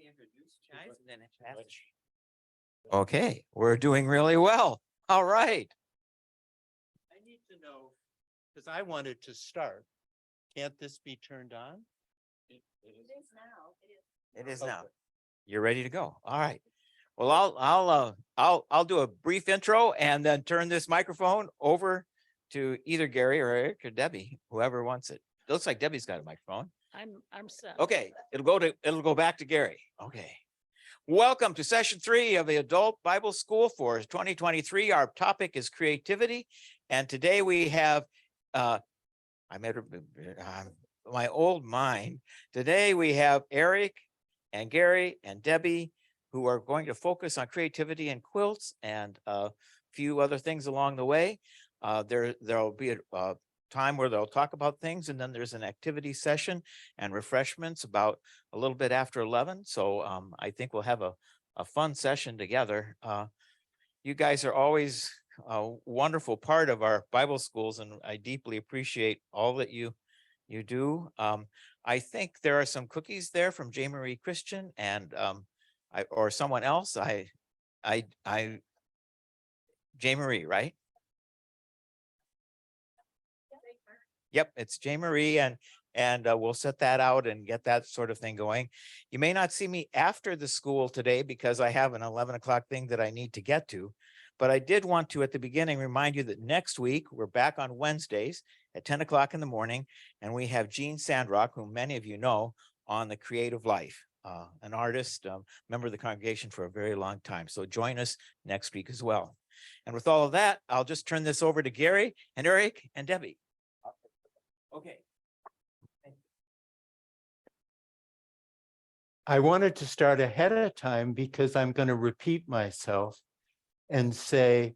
introduce you guys and then pass it. Okay, we're doing really well. All right. I need to know, because I wanted to start. Can't this be turned on? It is now. It is now. Okay. You're ready to go. All right. Well, I'll do a brief intro and then turn this microphone over to either Gary or Eric or Debbie, whoever wants it. It looks like Debbie's got a microphone. I'm set. Okay, it'll go back to Gary. Okay. Welcome to session 3 of the Adult Bible School for 2023. Our topic is creativity. And today we have, my old mind. Today we have Eric and Gary and Debbie, who are going to focus on creativity and quilts and a few other things along the way. There'll be a time where they'll talk about things, and then there's an activity session and refreshments about a little bit after 11. So I think we'll have a fun session together. You guys are always a wonderful part of our Bible schools, and I deeply appreciate all that you do. I think there are some cookies there from J. Marie Christian and or someone else. J. Marie, right? Yep, it's J. Marie, and we'll set that out and get that sort of thing going. You may not see me after the school today because I have an 11 o'clock thing that I need to get to, but I did want to at the beginning remind you that next week we're back on Wednesdays at 10 o'clock in the morning, and we have Gene Sandrock, whom many of you know, on the creative life, an artist, member of the congregation for a very long time. So join us next week as well. And with all of that, I'll just turn this over to Gary and Eric and Debbie. Okay. I wanted to start ahead of time because I'm going to repeat myself and say,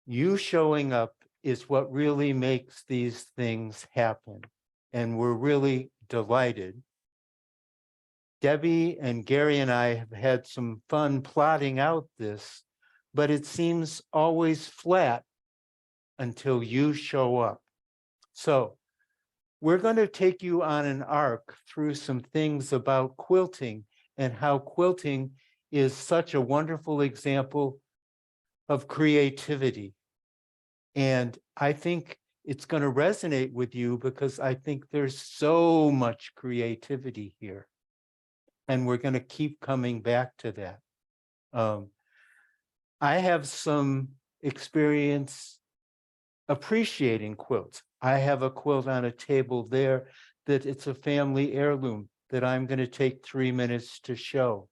you showing up is what really makes these things happen. And we're really delighted. Debbie and Gary and I have had some fun plotting out this, but it seems always flat until you show up. So we're going to take you on an arc through some things about quilting and how quilting is such a wonderful example of creativity. And I think it's going to resonate with you because I think there's so much creativity here. And we're going to keep coming back to that. I have some experience appreciating quilts. I have a quilt on a table there that it's a family heirloom that I'm going to take 3 minutes to show.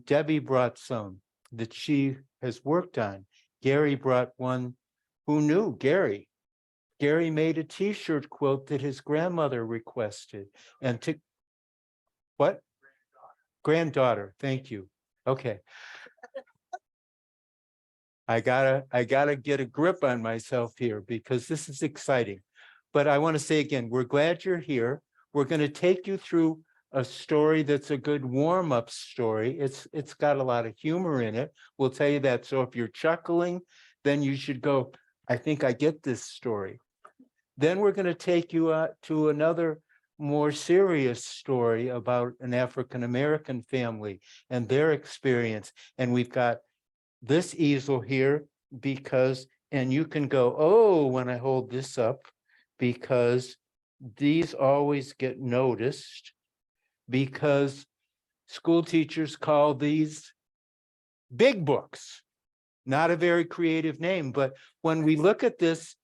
Debbie brought some that she has worked on. Gary brought one. Who knew? Gary made a t-shirt quilt that his grandmother requested. And to what? Granddaughter. Thank you. Okay. I gotta get a grip on myself here because this is exciting. But I want to say again, we're glad you're here. We're going to take you through a story that's a good warm-up story. It's got a lot of humor in it. We'll tell you that. So if you're chuckling, then you should go, I think I get this story. Then we're going to take you to another more serious story about an African-American family and their experience. And we've got this easel here because, and you can go, oh, when I hold this up, because these always get noticed because school teachers call these big books. Not a very creative name, but when we look at this,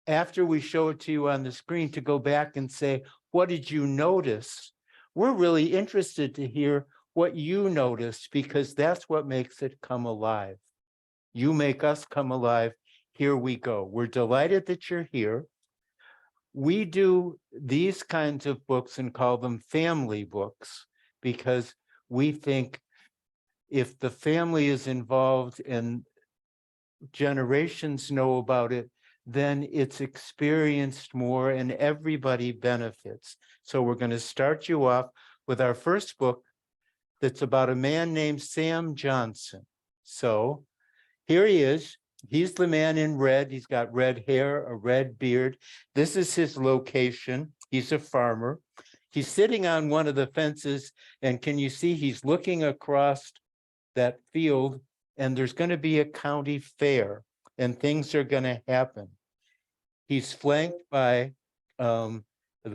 after we show it to you on the screen to go back and say, what did you notice? We're really interested to hear what you noticed because that's what makes it come alive. You make us come alive. Here we go. We're delighted that you're here. We do these kinds of books and call them family books because we think if the family is involved and generations know about it, then it's experienced more and everybody benefits. So we're going to start you off with our first book that's about a man named Sam Johnson. So here he is. He's the man in red. He's got red hair, a red beard. This is his location. He's a farmer. He's sitting on one of the fences, and can you see he's looking across that field, and there's going to be a county fair and things are going to happen. He's flanked by the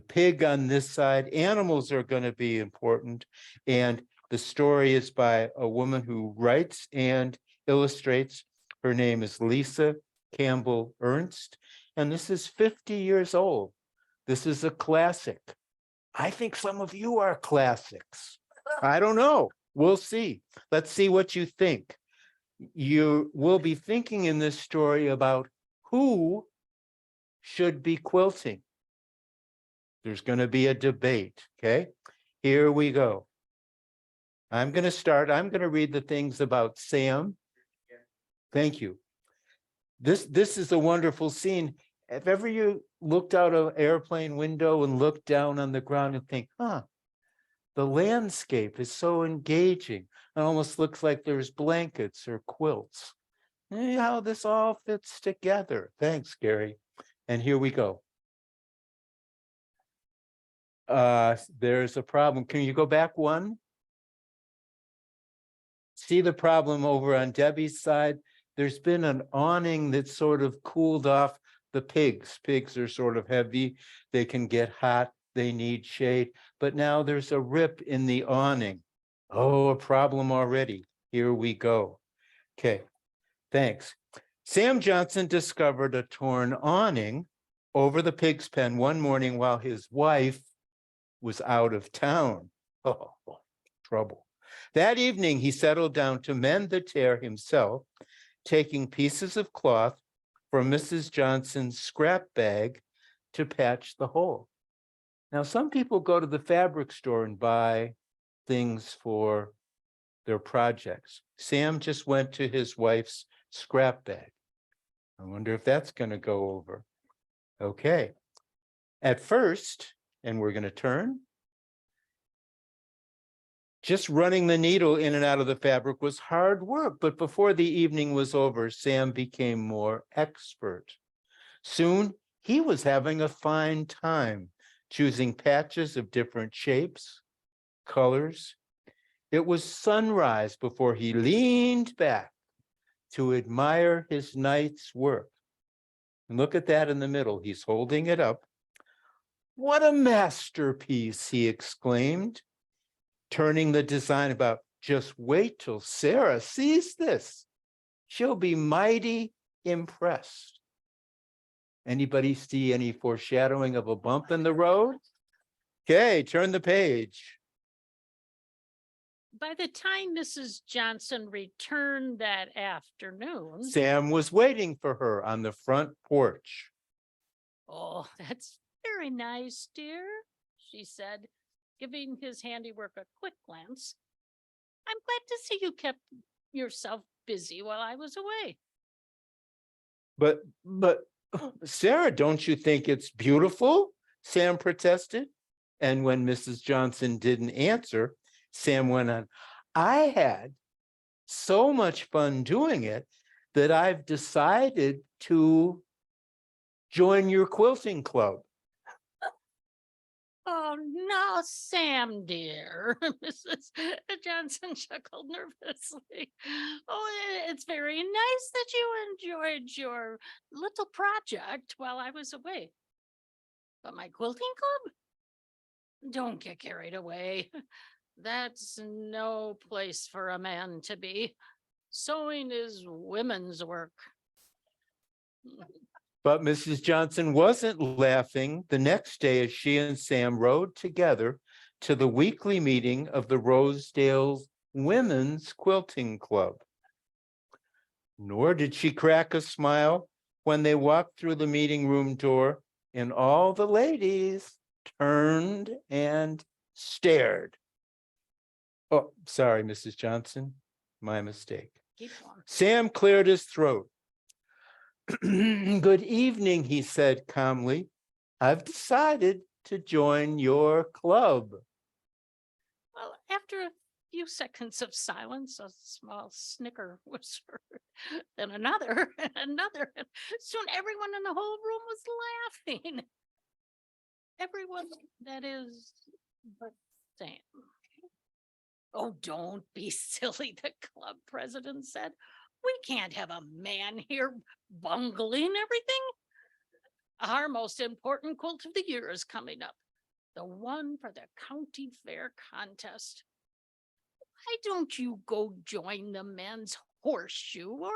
pig on this side. Animals are going to be important. And the story is by a woman who writes and illustrates. Her name is Lisa Campbell Ernst. And this is 50 years old. This is a classic. I think some of you are classics. I don't know. We'll see. Let's see what you think. You will be thinking in this story about who should be quilting. There's going to be a debate, okay? Here we go. I'm going to start. I'm going to read the things about Sam. Thank you. This is a wonderful scene. If ever you looked out an airplane window and looked down on the ground and think, the landscape is so engaging. It almost looks like there's blankets or quilts. How this all fits together. Thanks, Gary. And here we go. There's a problem. Can you go back one? See the problem over on Debbie's side? There's been an awning that sort of cooled off the pigs. Pigs are sort of heavy. They can get hot. They need shade. But now there's a rip in the awning. Oh, a problem already. Here we go. Okay, thanks. Sam Johnson discovered a torn awning over the pig's pen one morning while his wife was out of town. Oh, trouble. That evening, he settled down to mend the tear himself, taking pieces of cloth from Mrs. Johnson's scrap bag to patch the hole. Now, some people go to the fabric store and buy things for their projects. Sam just went to his wife's scrap bag. I wonder if that's going to go over. Okay. At first, and we're going to turn, just running the needle in and out of the fabric was hard work, but before the evening was over, Sam became more expert. Soon, he was having a fine time choosing patches of different shapes, colors. It was sunrise before he leaned back to admire his night's work. And look at that in the middle. He's holding it up. What a masterpiece, he exclaimed, turning the design about. Just wait till Sarah sees this. She'll be mighty impressed. Anybody see any foreshadowing of a bump in the road? Okay, turn the page. By the time Mrs. Johnson returned that afternoon. Sam was waiting for her on the front porch. Oh, that's very nice, dear, she said, giving his handiwork a quick glance. I'm glad to see you kept yourself busy while I was away. But Sarah, don't you think it's beautiful? Sam protested. And when Mrs. Johnson didn't answer, Sam went on, I had so much fun doing it that I've decided to join your quilting club. Oh, no, Sam, dear. Mrs. Johnson chuckled nervously. Oh, it's very nice that you enjoyed your little project while I was away. But my quilting club? Don't get carried away. That's no place for a man to be. Sewing is women's work. But Mrs. Johnson wasn't laughing the next day as she and Sam rode together to the weekly meeting of the Rosedale Women's Quilting Club. Nor did she crack a smile when they walked through the meeting room door and all the ladies turned and stared. Oh, sorry, Mrs. Johnson, my mistake. Keep on. Sam cleared his throat. Good evening, he said calmly. I've decided to join your club. Well, after a few seconds of silence, a small snicker was heard. Then another and another. Soon everyone in the whole room was laughing. Everyone, that is, But Sam. Oh, don't be silly, the club president said. We can't have a man here bungling everything. Our most important quilt of the year is coming up. The one for the county fair contest. Why don't you go join the men's horseshoe or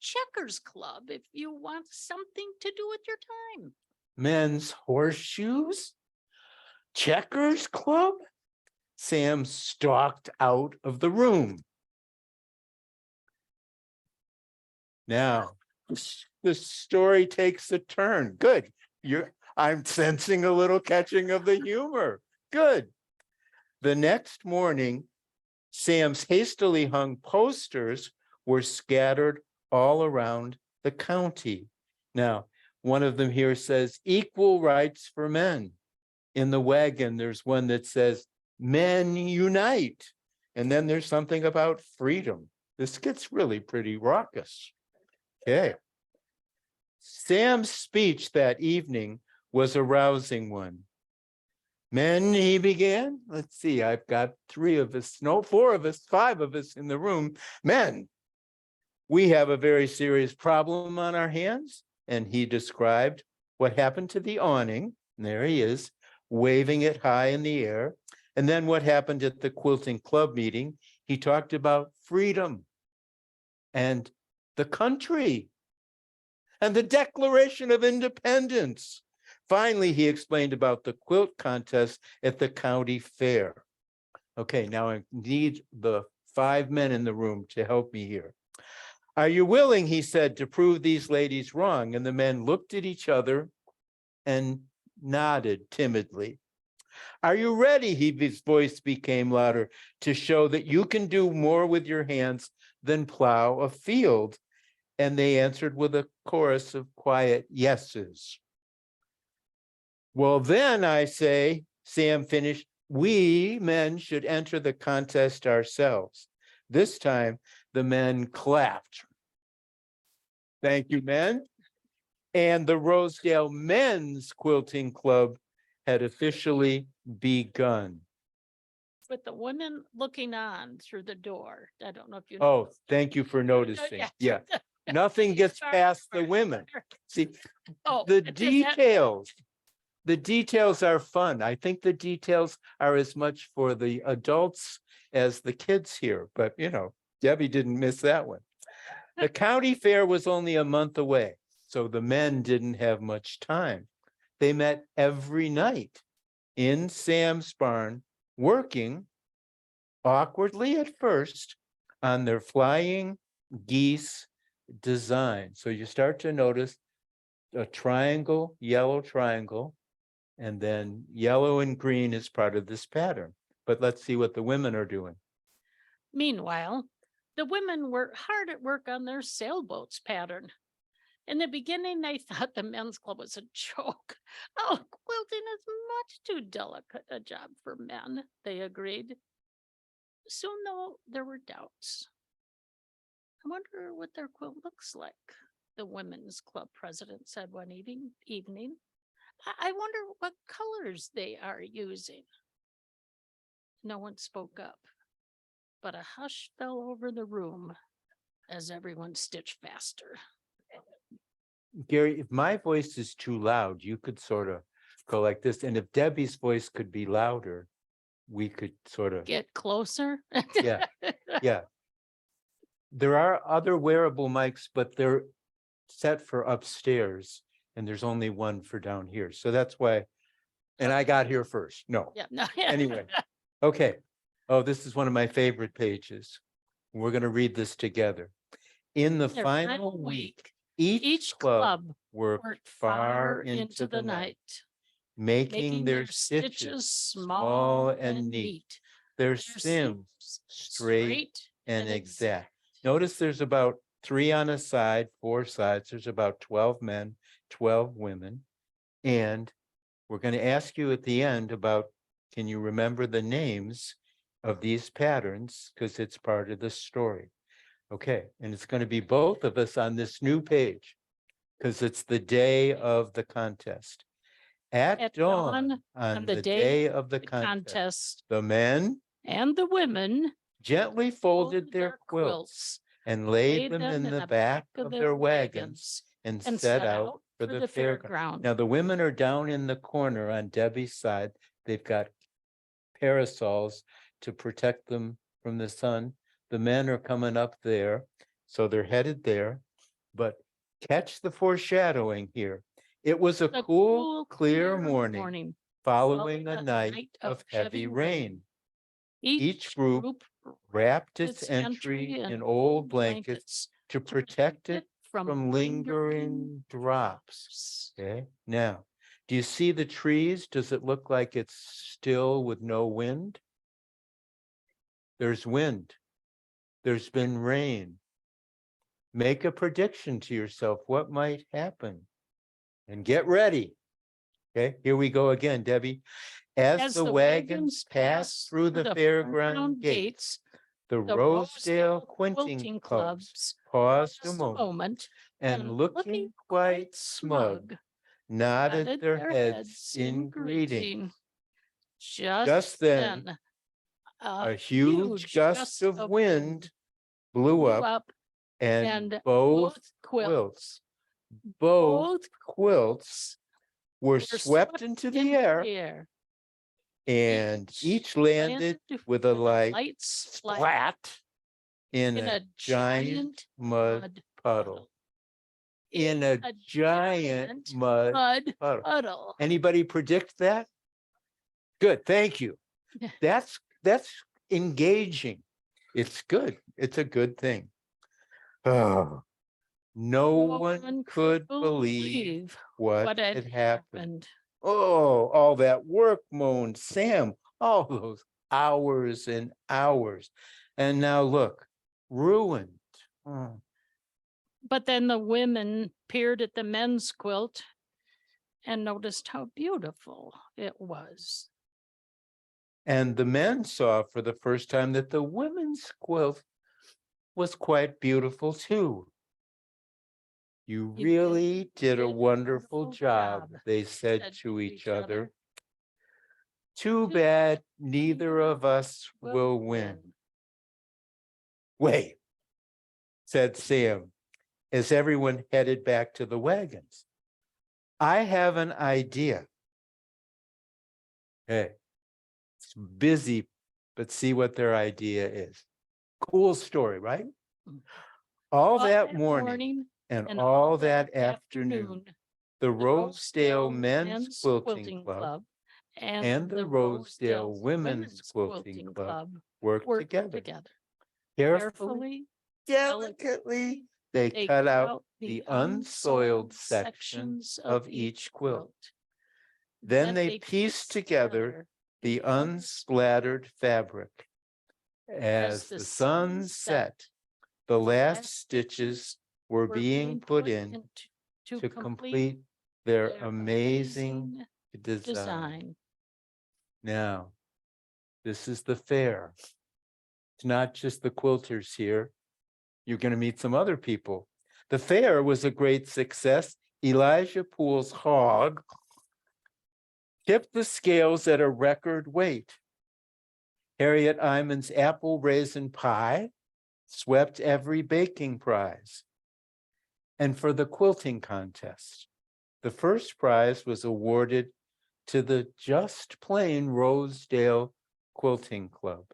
checkers club if you want something to do with your time? Men's horseshoes? Checkers club? Sam stalked out of the room. Now, the story takes a turn. Good. I'm sensing a little catching of the humor. Good. The next morning, Sam's hastily hung posters were scattered all around the county. Now, one of them here says equal rights for men. In the wagon, there's one that says men unite. And then there's something about freedom. This gets really pretty raucous. Okay. Sam's speech that evening was a rousing one. Men, he began. Let's see, I've got 3 of us, no, 4 of us, 5 of us in the room. Men, we have a very serious problem on our hands. And he described what happened to the awning. And there he is, waving it high in the air. And then what happened at the quilting club meeting. He talked about freedom and the country and the Declaration of Independence. Finally, he explained about the quilt contest at the county fair. Okay, now I need the 5 men in the room to help me here. Are you willing, he said, to prove these ladies wrong? And the men looked at each other and nodded timidly. Are you ready? His voice became louder, to show that you can do more with your hands than plow a field. And they answered with a chorus of quiet yeses. Well, then I say, Sam finished, we men should enter the contest ourselves. This time, the men clapped. Thank you, men. And the Rosedale Men's Quilting Club had officially begun. With the women looking on through the door. I don't know if you. Oh, noticed. thank you for noticing. Yeah, nothing gets Sorry. past the women. See, Oh, the it is that- details are fun. I think the details are as much for the adults as the kids here, but you know, Debbie didn't miss that one. The county fair was only a month away, so the men didn't have much time. They met every night in Sam's barn, working awkwardly at first on their flying geese design. So you start to notice a triangle, yellow triangle, and then yellow and green is part of this pattern. But let's see what the women are doing. Meanwhile, the women were hard at work on their sailboats pattern. In the beginning, they thought the men's club was a joke. Oh, quilting is much too delicate a job for men, they agreed. Soon, though, there were doubts. I wonder what their quilt looks like, the women's club president said one evening. I wonder what colors they are using. No one spoke up, but a hush fell over the room as everyone stitched faster. Gary, if my voice is too loud, you could sort of go like this. And if Debbie's voice could be louder, we could sort of, Get closer. yeah, yeah. There are other wearable mics, but they're set for upstairs and there's only one for down here. So that's why, and I got here first. No, Yeah, no, anyway, okay. Oh, this is one of my favorite pages. We're going to read this together. In the Their final week, each club worked far into the night, making their stitches small and neat, their seams straight and exact. Notice there's about 3 on a side, 4 sides. There's about 12 men, 12 women. And we're going to ask you at the end about, can you remember the names of these patterns? Because it's part of the story. Okay, and it's going to be both of us on this new page because it's the day of the contest. At dawn on the day of the the contest, contest, the men and the women gently folded their quilts and laid them in the back of their wagons and set out for the fairground. Now, the women are down in the corner on Debbie's side. They've got parasols to protect them from the sun. The men are coming up there, so they're headed there. But catch the foreshadowing here. It was a The cool, clear morning following a night of heavy rain. Each group wrapped its entry in old blankets to protect it from lingering drops. Okay, now, do you see the trees? Does it look like it's still with no wind? There's wind. There's been rain. Make a prediction to yourself. What might happen? And get ready. Okay, here we go again, Debbie. As the wagons pass through the fairground gates, the Rosedale Quilting Clubs paused a moment and looking quite smug, nodded their heads in greeting. Just then, a huge gust of wind blew up and both quilts were swept into the air and each landed with a light splat in a giant mud puddle. In a giant mud puddle. Anybody predict that? Good, thank you. That's engaging. It's good. It's a good thing. Oh, no one could believe what had happened. Oh, all that work, moaned Sam, all those hours and hours. And now look, ruined. Oh. But then the women peered at the men's quilt and noticed how beautiful it was. And the men saw for the first time that the women's quilt was quite beautiful too. You really did a wonderful job, they said to each other. Too bad neither of us will win. Wait, said Sam, as everyone headed back to the wagons. I have an idea. Hey, it's busy, but see what their idea is. Cool story, right? All that morning and all that afternoon, the Rosedale Men's Quilting Club and the Rosedale Women's Quilting Club worked together. Carefully, delicately, they cut out the unsoiled sections of each quilt. Then they pieced together the unsplattered fabric. As the sun set, the last stitches were being put in to complete their amazing design. Now, this is the fair. It's not just the quilters here. You're going to meet some other people. The fair was a great success. Elijah Poole's hog tipped the scales at a record weight. Harriet Iman's apple raisin pie swept every baking prize. And for the quilting contest, the first prize was awarded to the Just Plain Rosedale Quilting Club.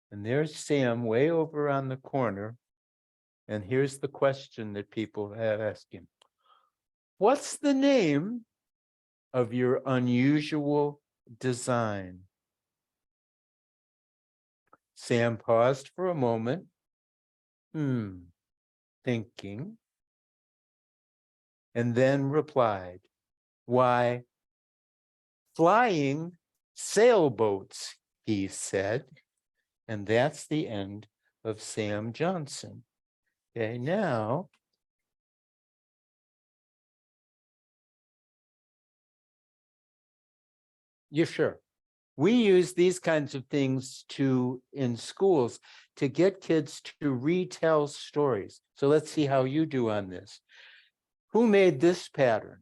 And there's Sam way over on the corner. And here's the question that people have asked him. What's the name of your unusual design? Sam paused for a moment, thinking, and then replied, why, flying sailboats, he said. And that's the end of Sam Johnson. Okay, now, you're sure. We use these kinds of things in schools to get kids to retell stories. So let's see how you do on this. Who made this pattern?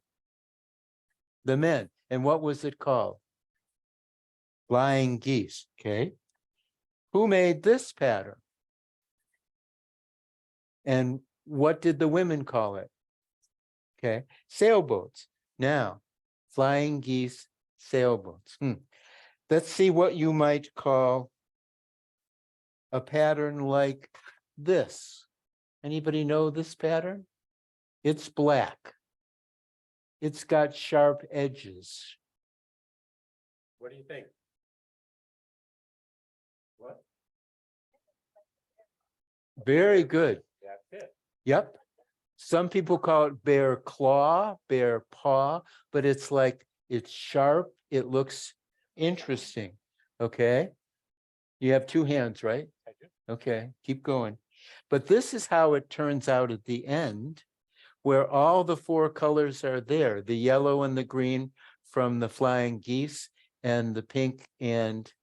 The men. And what was it called? Flying geese. Okay. Who made this pattern? And what did the women call it? Okay. Sailboats. Now, flying geese, sailboats. Let's see what you might call a pattern like this. Anybody know this pattern? It's black. It's got sharp edges. What do you think? What? Very good. That's it. Yep. Some people call it bear claw, bear paw, but it's like it's sharp. It looks interesting. Okay. You have two hands, right? I do. Okay, keep going. But this is how it turns out at the end, where all the four colors are there, the yellow and the green from the flying geese and the pink and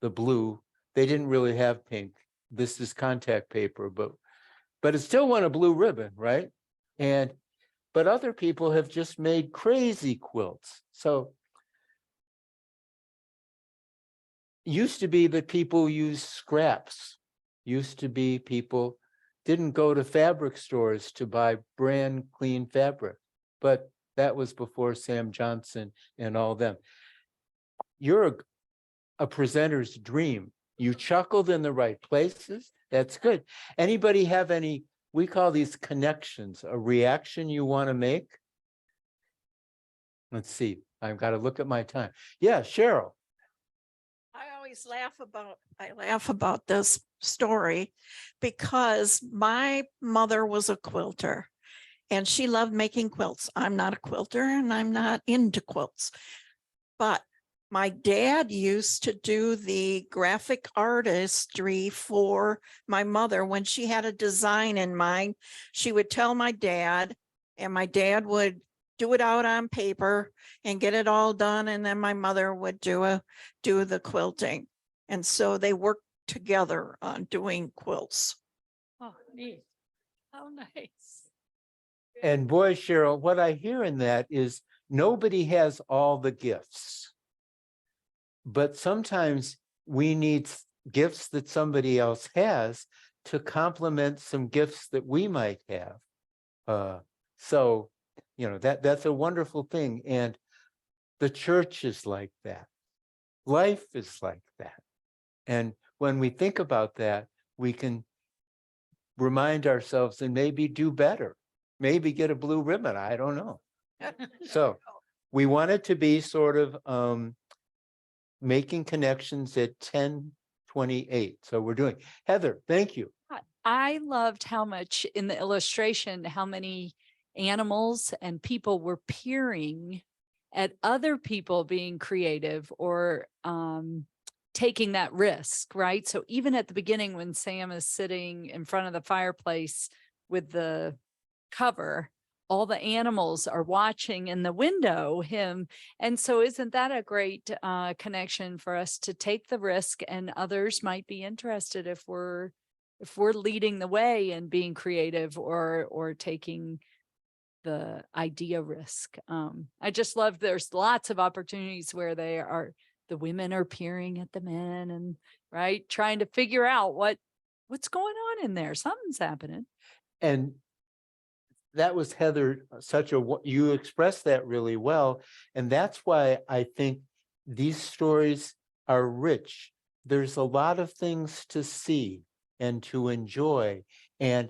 the blue. They didn't really have pink. This is contact paper, but it still won a blue ribbon, right? But other people have just made crazy quilts. So used to be that people used scraps. Used to be people didn't go to fabric stores to buy brand clean fabric, but that was before Sam Johnson and all them. You're a presenter's dream. You chuckled in the right places. That's good. Anybody have any, we call these connections, a reaction you want to make? Let's see. I've got to look at my time. Yeah, Cheryl. I always laugh about this story because my mother was a quilter and she loved making quilts. I'm not a quilter and I'm not into quilts, but my dad used to do the graphic artistry for my mother. When she had a design in mind, she would tell my dad, and my dad would do it out on paper and get it all done. And then my mother would do the quilting. And so they worked together on doing quilts. Oh, neat. How nice. And boy, Cheryl, what I hear in that is nobody has all the gifts. But sometimes we need gifts that somebody else has to complement some gifts that we might have. So, you know, that's a wonderful thing. And the church is like that. Life is like that. And when we think about that, we can remind ourselves and maybe do better, maybe get a blue ribbon. I don't know. So we want it to be sort of making connections at 10:28. So we're doing. Heather, thank you. I loved how much in the illustration, how many animals and people were peering at other people being creative or taking that risk, right? So even at the beginning, when Sam is sitting in front of the fireplace with the cover, all the animals are watching in the window him. And so isn't that a great connection for us to take the risk, and others might be interested if we're leading the way and being creative or taking the idea risk. I just love there's lots of opportunities where the women are peering at the men and right trying to figure out what's going on in there. Something's happening. And that was Heather, you expressed that really well. And that's why I think these stories are rich. There's a lot of things to see and to enjoy, and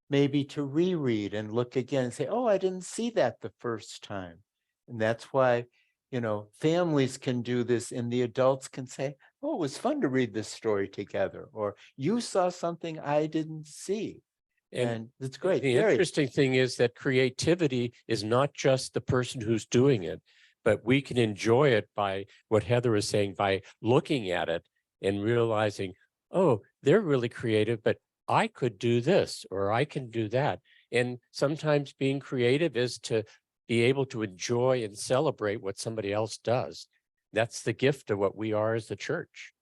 maybe to reread and look again and say, oh, I didn't see that the first time. And that's why, you know, families can do this and the adults can say, oh, it was fun to read this story together, or you saw something I didn't see. And it's great. The interesting thing is that creativity is not just the person who's doing it, but we can enjoy it by what Heather is saying, by looking at it and realizing, oh, they're really creative, but I could do this or I can do that. And sometimes being creative is to be able to enjoy and celebrate what somebody else does. That's the gift of what we are as the church.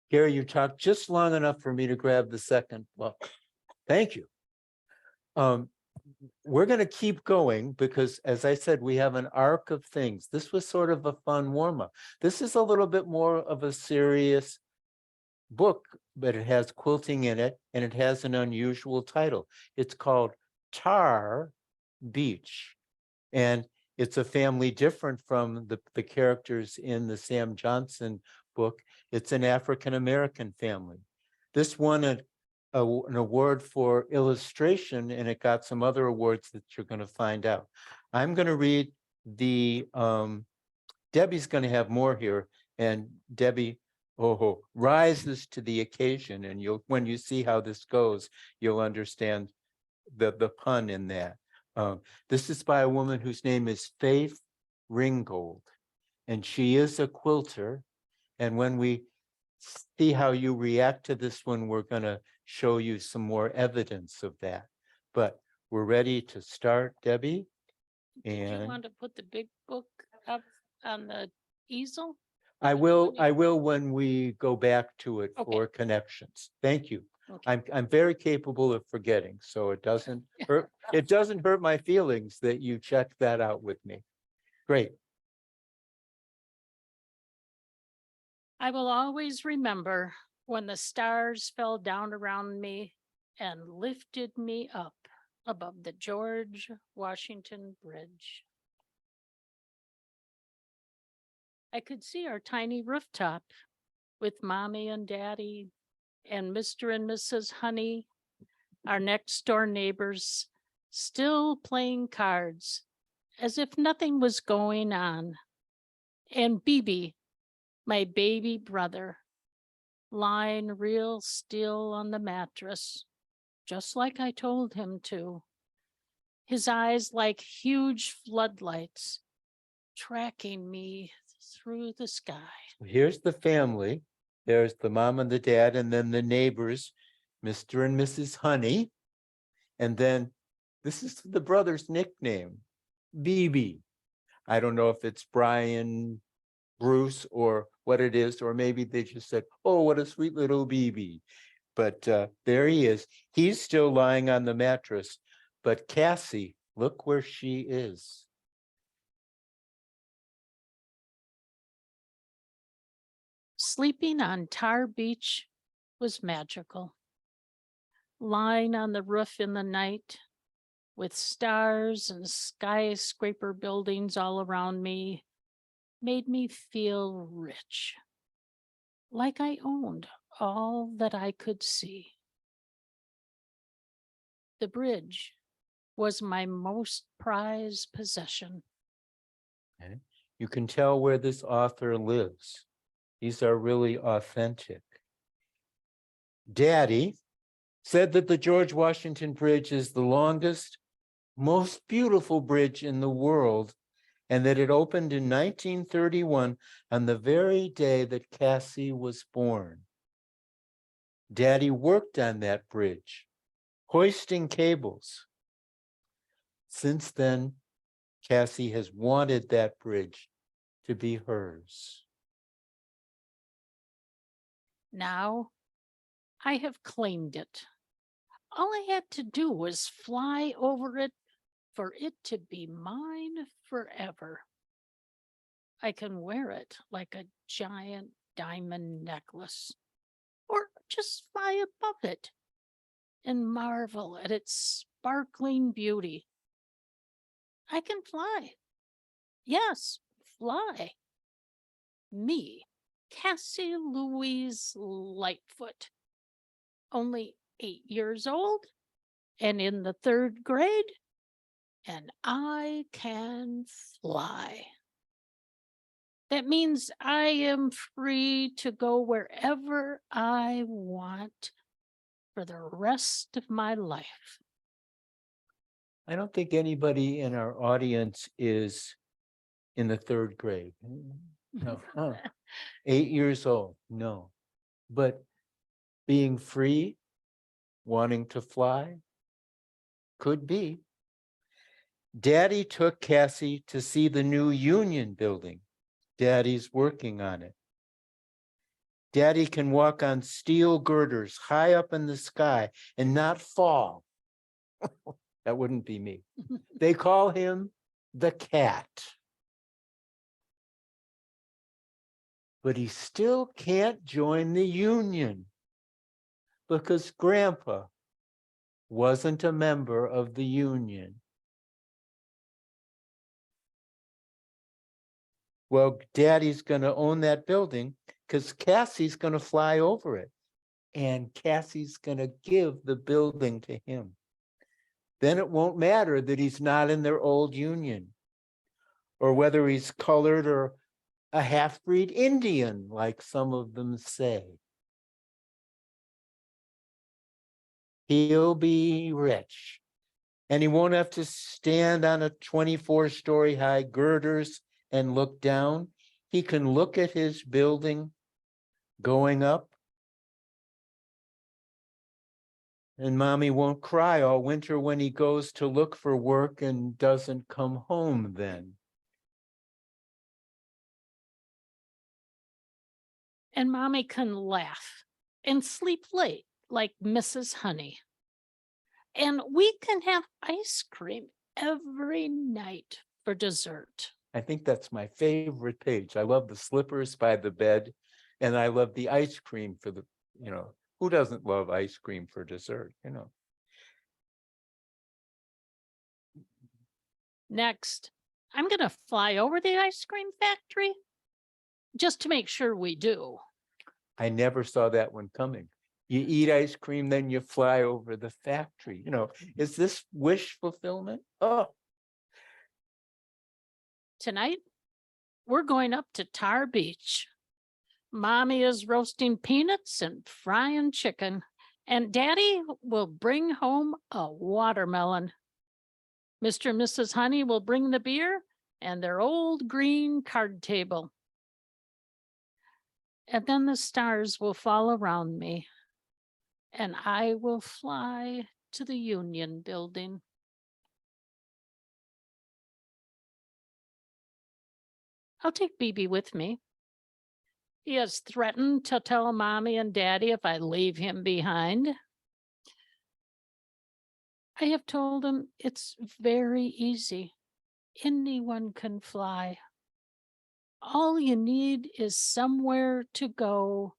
Gary, you talked just long enough for me to grab the second book. Thank you. we're going to keep going because, as I said, we have an arc of things. This was sort of a fun warm-up. This is a little bit more of a serious book, but it has quilting in it, and it has an unusual title. It's called Tar Beach, and it's a family different from the characters in the Sam Johnson book. It's an African-American family. This won an award for illustration, and it got some other awards that you're going to find out. I'm going to read the, Debbie's going to have more here, and Debbie, rises to the occasion, and when you see how this goes, you'll understand the pun in that. This is by a woman whose name is Faith Ringgold, and she is a quilter. And when we see how you react to this one, we're going to show you some more evidence of that. But we're ready to start, Debbie. Do you And want to put the big book up on the easel? I Which one will, do you- when we go back to it Okay. for connections. Thank you. Okay. I'm very capable of forgetting, so it doesn't hurt. It doesn't hurt my feelings that you checked that out with me. Great. I will always remember when the stars fell down around me and lifted me up above the George Washington Bridge. I could see our tiny rooftop with Mommy and Daddy and Mr. and Mrs. Honey, our next door neighbors, still playing cards as if nothing was going on. And Bibi, my baby brother, lying real still on the mattress, just like I told him to. His eyes like huge floodlights, tracking me through the sky. Here's the family. There's the mom and the dad, and then the neighbors, Mr. and Mrs. Honey. And then this is the brother's nickname, BB. I don't know if it's Brian, Bruce, or what it is, or maybe they just said, oh, what a sweet little BB. But there he is. He's still lying on the mattress. But Cassie, look where she is. Sleeping on Tar Beach was magical. Lying on the roof in the night with stars and skyscraper buildings all around me made me feel rich, like I owned all that I could see. The bridge was my most prized possession. Okay. You can tell where this author lives. These are really authentic. Daddy said that the George Washington Bridge is the longest, most beautiful bridge in the world, and that it opened in 1931 on the very day that Cassie was born. Daddy worked on that bridge, hoisting cables. Since then, Cassie has wanted that bridge to be hers. Now I have claimed it. All I had to do was fly over it for it to be mine forever. I can wear it like a giant diamond necklace, or just fly above it and marvel at its sparkling beauty. I can fly. Yes, fly. Me, Cassie Louise Lightfoot, only 8 years old and in the 3rd grade, and I can fly. That means I am free to go wherever I want for the rest of my life. I don't think anybody in our audience is in the 3rd grade. No, 8 years old, no. But being free, wanting to fly, could be. Daddy took Cassie to see the new Union building. Daddy's working on it. Daddy can walk on steel girders high up in the sky and not fall. That wouldn't be me. They call him the cat. But he still can't join the union because Grandpa wasn't a member of the union. Well, Daddy's going to own that building because Cassie's going to fly over it. And Cassie's going to give the building to him. Then it won't matter that he's not in their old union, or whether he's colored or a half-breed Indian, like some of them say. He'll be rich, and he won't have to stand on a 24-story high girders and look down. He can look at his building going up, and Mommy won't cry all winter when he goes to look for work and doesn't come home then. And Mommy can laugh and sleep late like Mrs. Honey. And we can have ice cream every night for dessert. I think that's my favorite page. I love the slippers by the bed, and I love the ice cream for the, who doesn't love ice cream for dessert, Next, I'm going to fly over the ice cream factory just to make sure we do. I never saw that one coming. You eat ice cream, then you fly over the factory. Is this wish fulfillment? Oh, Tonight, we're going up to Tar Beach. Mommy is roasting peanuts and frying chicken, and Daddy will bring home a watermelon. Mr. and Mrs. Honey will bring the beer and their old green card table. And then the stars will fall around me, and I will fly to the Union Building. I'll take BB with me. He has threatened to tell Mommy and Daddy if I leave him behind. I have told him it's very easy. Anyone can fly. All you need is somewhere to go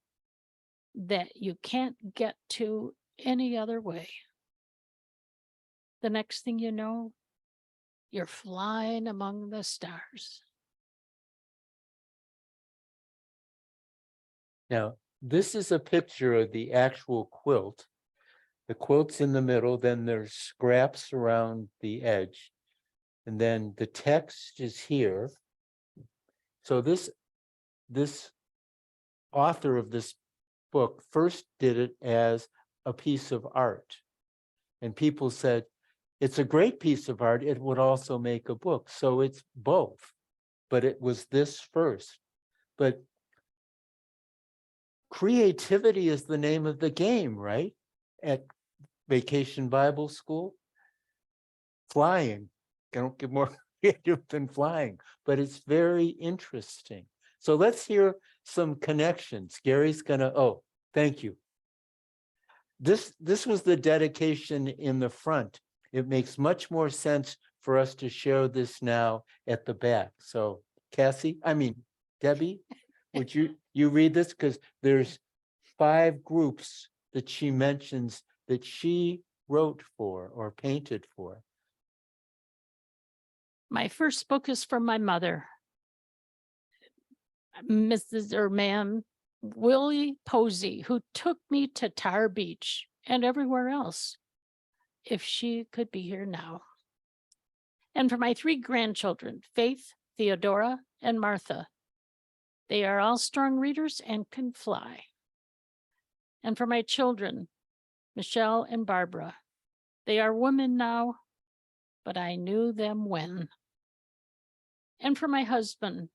that you can't get to any other way. The next thing you know, you're flying among the stars. now this is a picture of the actual quilt. The quilt's in the middle, then there's scraps around the edge, and then the text is here. So this author of this book first did it as a piece of art, and people said, it's a great piece of art, it would also make a book. So it's both, but it was this first. But creativity is the name of the game, right? At Vacation Bible School, flying. Don't get more creative than flying, but it's very interesting. So let's hear some connections. Gary's gonna, oh, thank you. This was the dedication in the front. It makes much more sense for us to show this now at the back. So Debbie, would you read this? Because there's 5 groups that she mentions that she wrote for or painted for. My first book is from my mother, Mrs. or Ma'am Willie Posey, who took me to Tar Beach and everywhere else. If she could be here now. And for my 3 grandchildren, Faith, Theodora, and Martha. They are all strong readers and can fly. And for my children, Michelle and Barbara. They are women now, but I knew them when. And for my husband,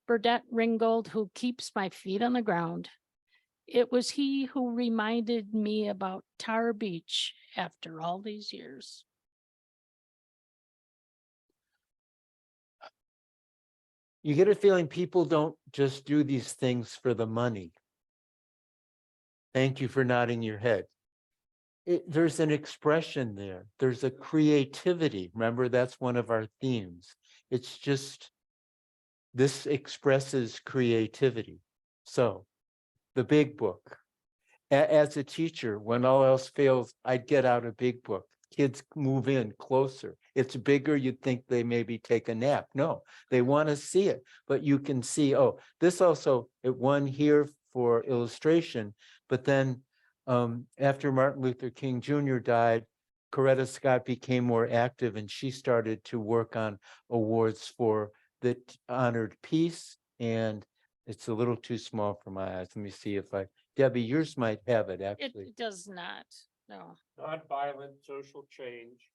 Burdette Ringgold, who keeps my feet on the ground. It was he who reminded me about Tar Beach after all these years. You get a feeling people don't just do these things for the money. Thank you for nodding your head. there's an expression there. There's a creativity. Remember, that's one of our themes. It's just, this expresses creativity. So the big book. As a teacher, when all else fails, I'd get out a big book. Kids move in closer. It's bigger. You'd think they maybe take a nap. No, they want to see it, but you can see, oh, this also, it won here for illustration, but then after Martin Luther King Jr. died, Coretta Scott became more active and she started to work on awards for that honored peace. And it's a little too small for my eyes. Let me see if Debbie, yours might have it actually. It does not, no. Nonviolent social change.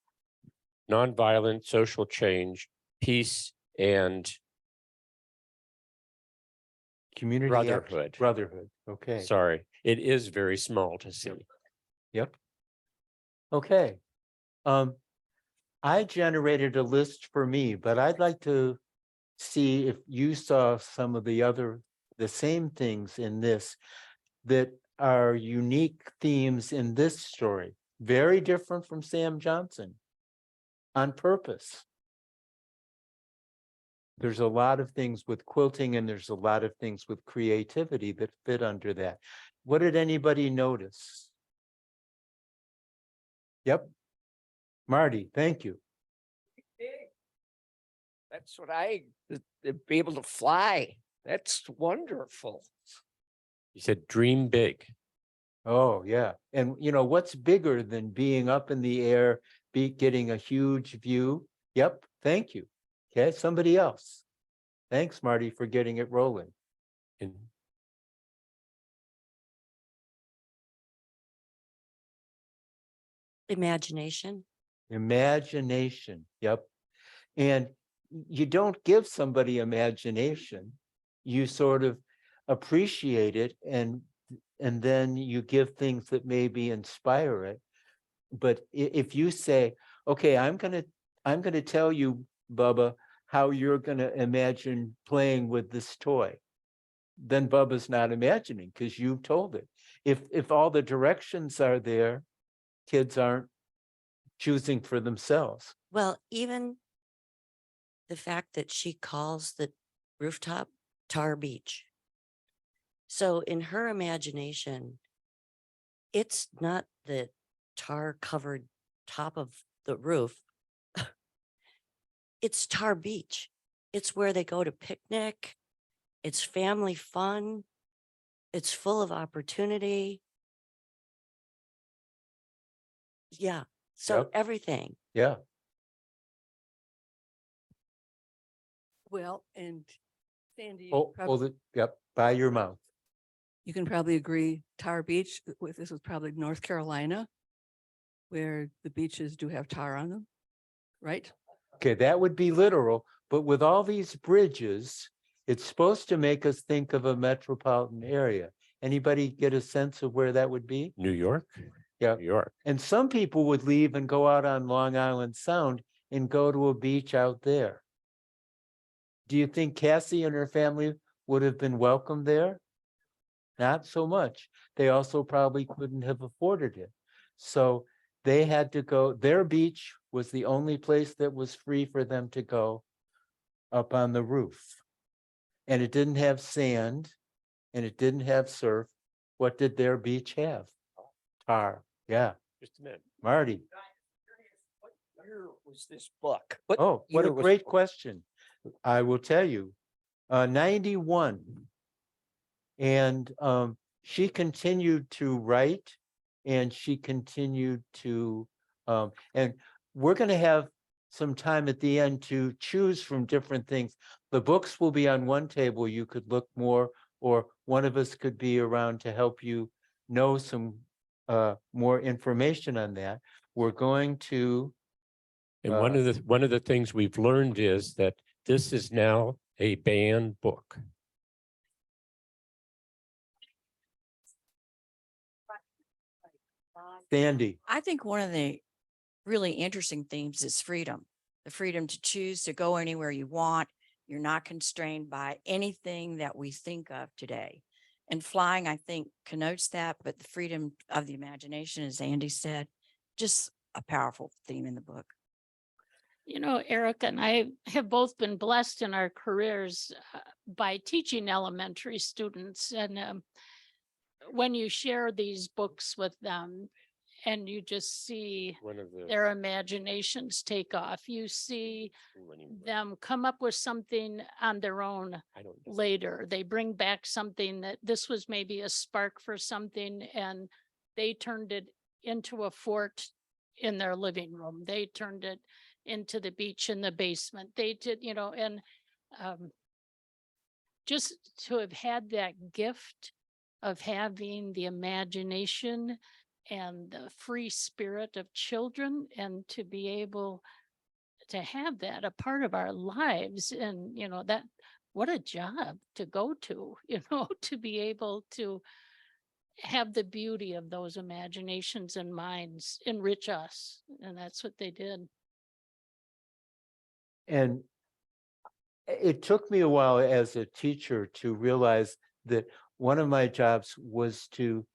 Nonviolent social change, peace and Community brotherhood. Brotherhood. Okay. Sorry, it is very small to see. Yep. Okay. I generated a list for me, but I'd like to see if you saw some of the same things in this that are unique themes in this story, very different from Sam Johnson on purpose. There's a lot of things with quilting and there's a lot of things with creativity that fit under that. What did anybody notice? Yep. Marty, thank you. That's what be able to fly. That's wonderful. You said dream big. Oh, yeah. And you know, what's bigger than being up in the air, getting a huge view? Yep. Thank you. Okay. Somebody else. Thanks, Marty, for getting it rolling. And Imagination. Imagination. Yep. And you don't give somebody imagination. You sort of appreciate it and then you give things that maybe inspire it. But if you say, okay, I'm gonna tell you, Bubba, how you're gonna imagine playing with this toy, then Bubba's not imagining because you've told it. If all the directions are there, kids aren't choosing for themselves. Well, even the fact that she calls the rooftop Tar Beach. So in her imagination, it's not the tar covered top of the roof. It's Tar Beach. It's where they go to picnic. It's family fun. It's full of opportunity. Yeah. So Yep. everything. Yeah. Well, and Sandy, you Hold prob- it. Yep. By your mouth. you can probably agree Tar Beach, this was probably North Carolina, where the beaches do have tar on them, right? Okay, that would be literal, but with all these bridges, it's supposed to make us think of a metropolitan area. Anybody get a sense of where that would be? New York? Yeah. New York. And some people would leave and go out on Long Island Sound and go to a beach out there. Do you think Cassie and her family would have been welcome there? Not so much. They also probably couldn't have afforded it. So they had to go, their beach was the only place that was free for them to go up on the roof. And it didn't have sand and it didn't have surf. What did their beach have? Tar. Yeah. Just a minute. Marty. What year was this book? Oh, what a year was great the book? question. I will tell you, 91. And she continued to write and she continued to, and we're going to have some time at the end to choose from different things. The books will be on one table. You could look more, or one of us could be around to help you know some more information on that. We're going to. And one of the things we've learned is that this is now a banned book. Sandy. I think one of the really interesting themes is freedom, the freedom to choose to go anywhere you want. You're not constrained by anything that we think of today. And flying, I think, connotes that, but the freedom of the imagination, as Andy said, just a powerful theme in the book. You know, Eric and I have both been blessed in our careers by teaching elementary students. And when you share these books with them and you just see One of the. their imaginations take off, you see them come up with something on their own I don't know. later. They bring back something that this was maybe a spark for something, and they turned it into a fort in their living room. They turned it into the beach in the basement. They did, you know, and just to have had that gift of having the imagination and the free spirit of children, and to be able to have that a part of our lives. And, you know, that what a job to go to, you know, to be able to have the beauty of those imaginations and minds enrich us. And that's what they did. And it took me a while as a teacher to realize that one of my jobs was to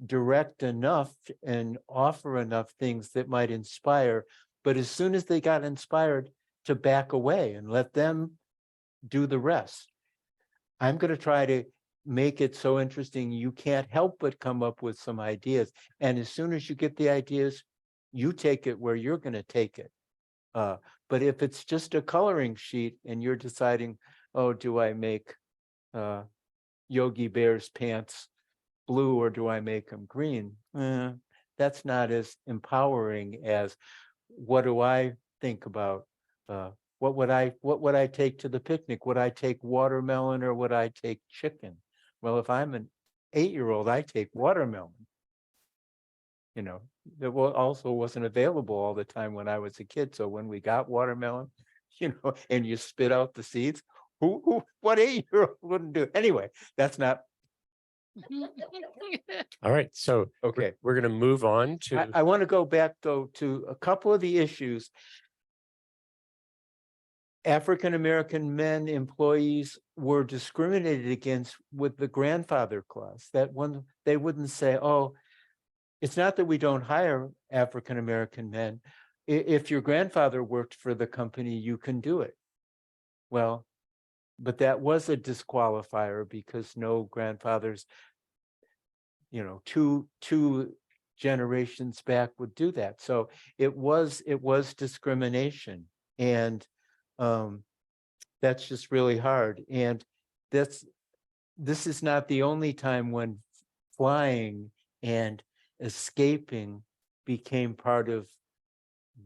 direct enough and offer enough things that might inspire, but as soon as they got inspired, to back away and let them do the rest. I'm going to try to make it so interesting you can't help but come up with some ideas. And as soon as you get the ideas, you take it where you're going to take it. But if it's just a coloring sheet and you're deciding, oh, do I make Yogi Bear's pants blue or do I make them green? That's not as empowering as what do I think about? What would I take to the picnic? Would I take watermelon or would I take chicken? Well, if I'm an 8-year-old, I take watermelon. You know, it also wasn't available all the time when I was a kid. So when we got watermelon, you know, and you spit out the seeds, what 8-year-old wouldn't do? Anyway, that's not All right, so okay. we're going to move on to. I want to go back though to a couple of the issues. African-American men employees were discriminated against with the grandfather clause. That one, they wouldn't say, oh, it's not that we don't hire African-American men. If your grandfather worked for the company, you can do it. Well, but that was a disqualifier because no grandfathers, you know, two generations back would do that. So it was discrimination, and that's just really hard. And this is not the only time when flying and escaping became part of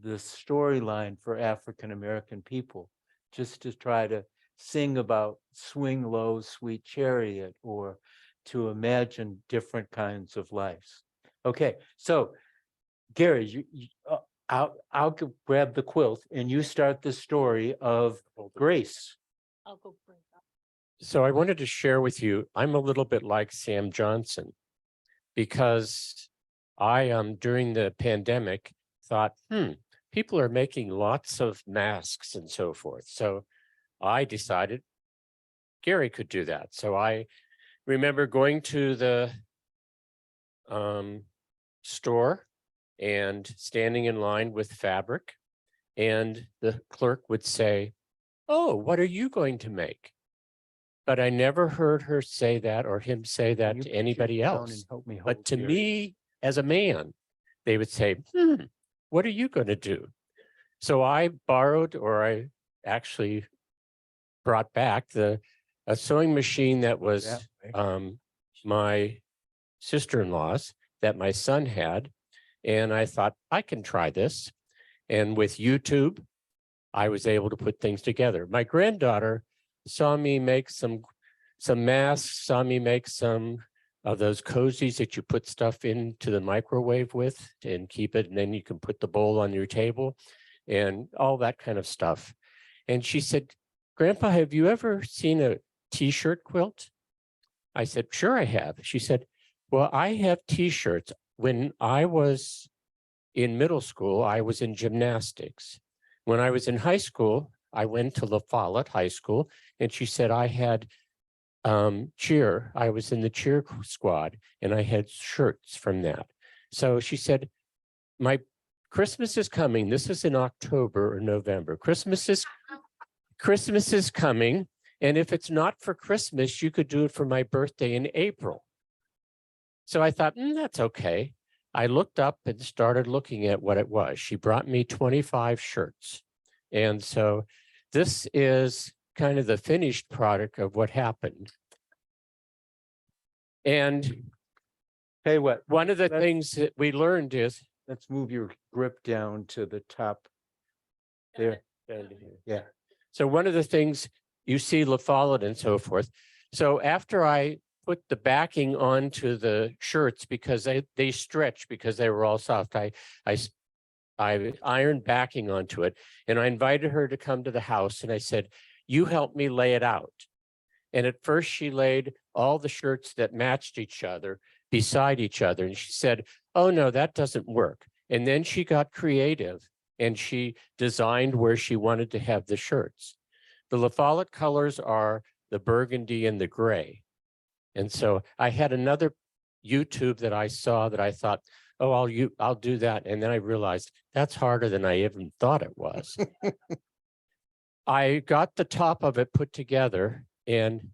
the storyline for African American people, just to try to sing about swing low, sweet chariot, or to imagine different kinds of lives. Okay, so Gary, I'll grab the quilt and you start the story of Grace. I'll go bring it up. So I wanted to share with you, I'm a little bit like Sam Johnson, because I during the pandemic thought, people are making lots of masks and so forth. So I decided Gary could do that. So I remember going to the store and standing in line with fabric, and the clerk would say, oh, what are you going to make? But I never heard her say that or him say that to anybody else. But to me, as a man, they would say, what are you going to do? So I borrowed, or I actually brought back a sewing machine that was my sister-in-law's that my son had. And I thought, I can try this. And with YouTube, I was able to put things together. My granddaughter saw me make some masks, saw me make some of those cozies that you put stuff into the microwave with and keep it, and then you can put the bowl on your table and all that kind of stuff. And she said, Grandpa, have you ever seen a t-shirt quilt? I said, sure I have. She said, well, I have t-shirts. When I was in middle school, I was in gymnastics. When I was in high school, I went to La Follette High School, and she said I had cheer. I was in the cheer squad and I had shirts from that. So she said, my Christmas is coming. This is in October or November. Christmas is coming. And if it's not for Christmas, you could do it for my birthday in April. So I thought, that's okay. I looked up and started looking at what it was. She brought me 25 shirts. And so this is kind of the finished product of what happened. And Hey, what? one of the Let's- things that we learned is Let's move your grip down to the top. There. Yeah. so one of the things you see La Follette and so forth. So after I put the backing onto the shirts because they stretch because they were all soft, I ironed backing onto it and I invited her to come to the house and I said, you help me lay it out. And at first she laid all the shirts that matched each other beside each other. And she said, oh no, that doesn't work. And then she got creative and she designed where she wanted to have the shirts. The La Follette colors are the burgundy and the gray. And so I had another YouTube that I saw that I thought, oh, I'll do that. And then I realized that's harder than I even thought it was. I got the top of it put together and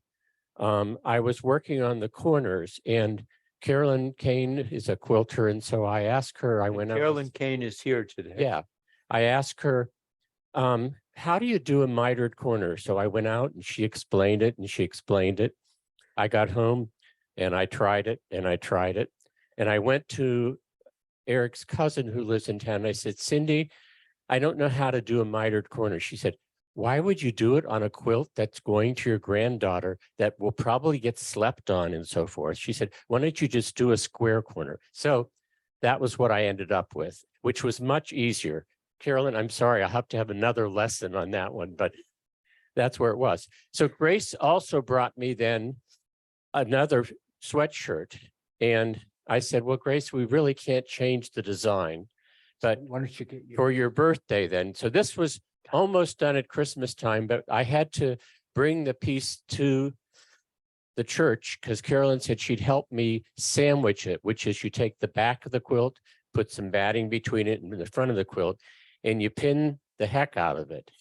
I was working on the corners and Carolyn Kane is a quilter. And so I asked her, I went out. Carolyn Kane is here today. Yeah. I asked her, how do you do a mitered corner? So I went out and she explained it and she explained it. I got home and I tried it and I tried it. And I went to Eric's cousin who lives in town. And I said, Cindy, I don't know how to do a mitered corner. She said, why would you do it on a quilt that's going to your granddaughter that will probably get slept on and so forth? She said, why don't you just do a square corner? So that was what I ended up with, which was much easier. Carolyn, I'm sorry, I'll have to have another lesson on that one, but that's where it was. So Grace also brought me then another sweatshirt. And I said, well, Grace, we really can't change the design, but Why don't you get for your birthday then. So this was almost done at Christmas time, but I had to bring the piece to the church because Carolyn said she'd help me sandwich it, which is you take the back of the quilt, put some batting between it and the front of the quilt, and you pin the heck out of it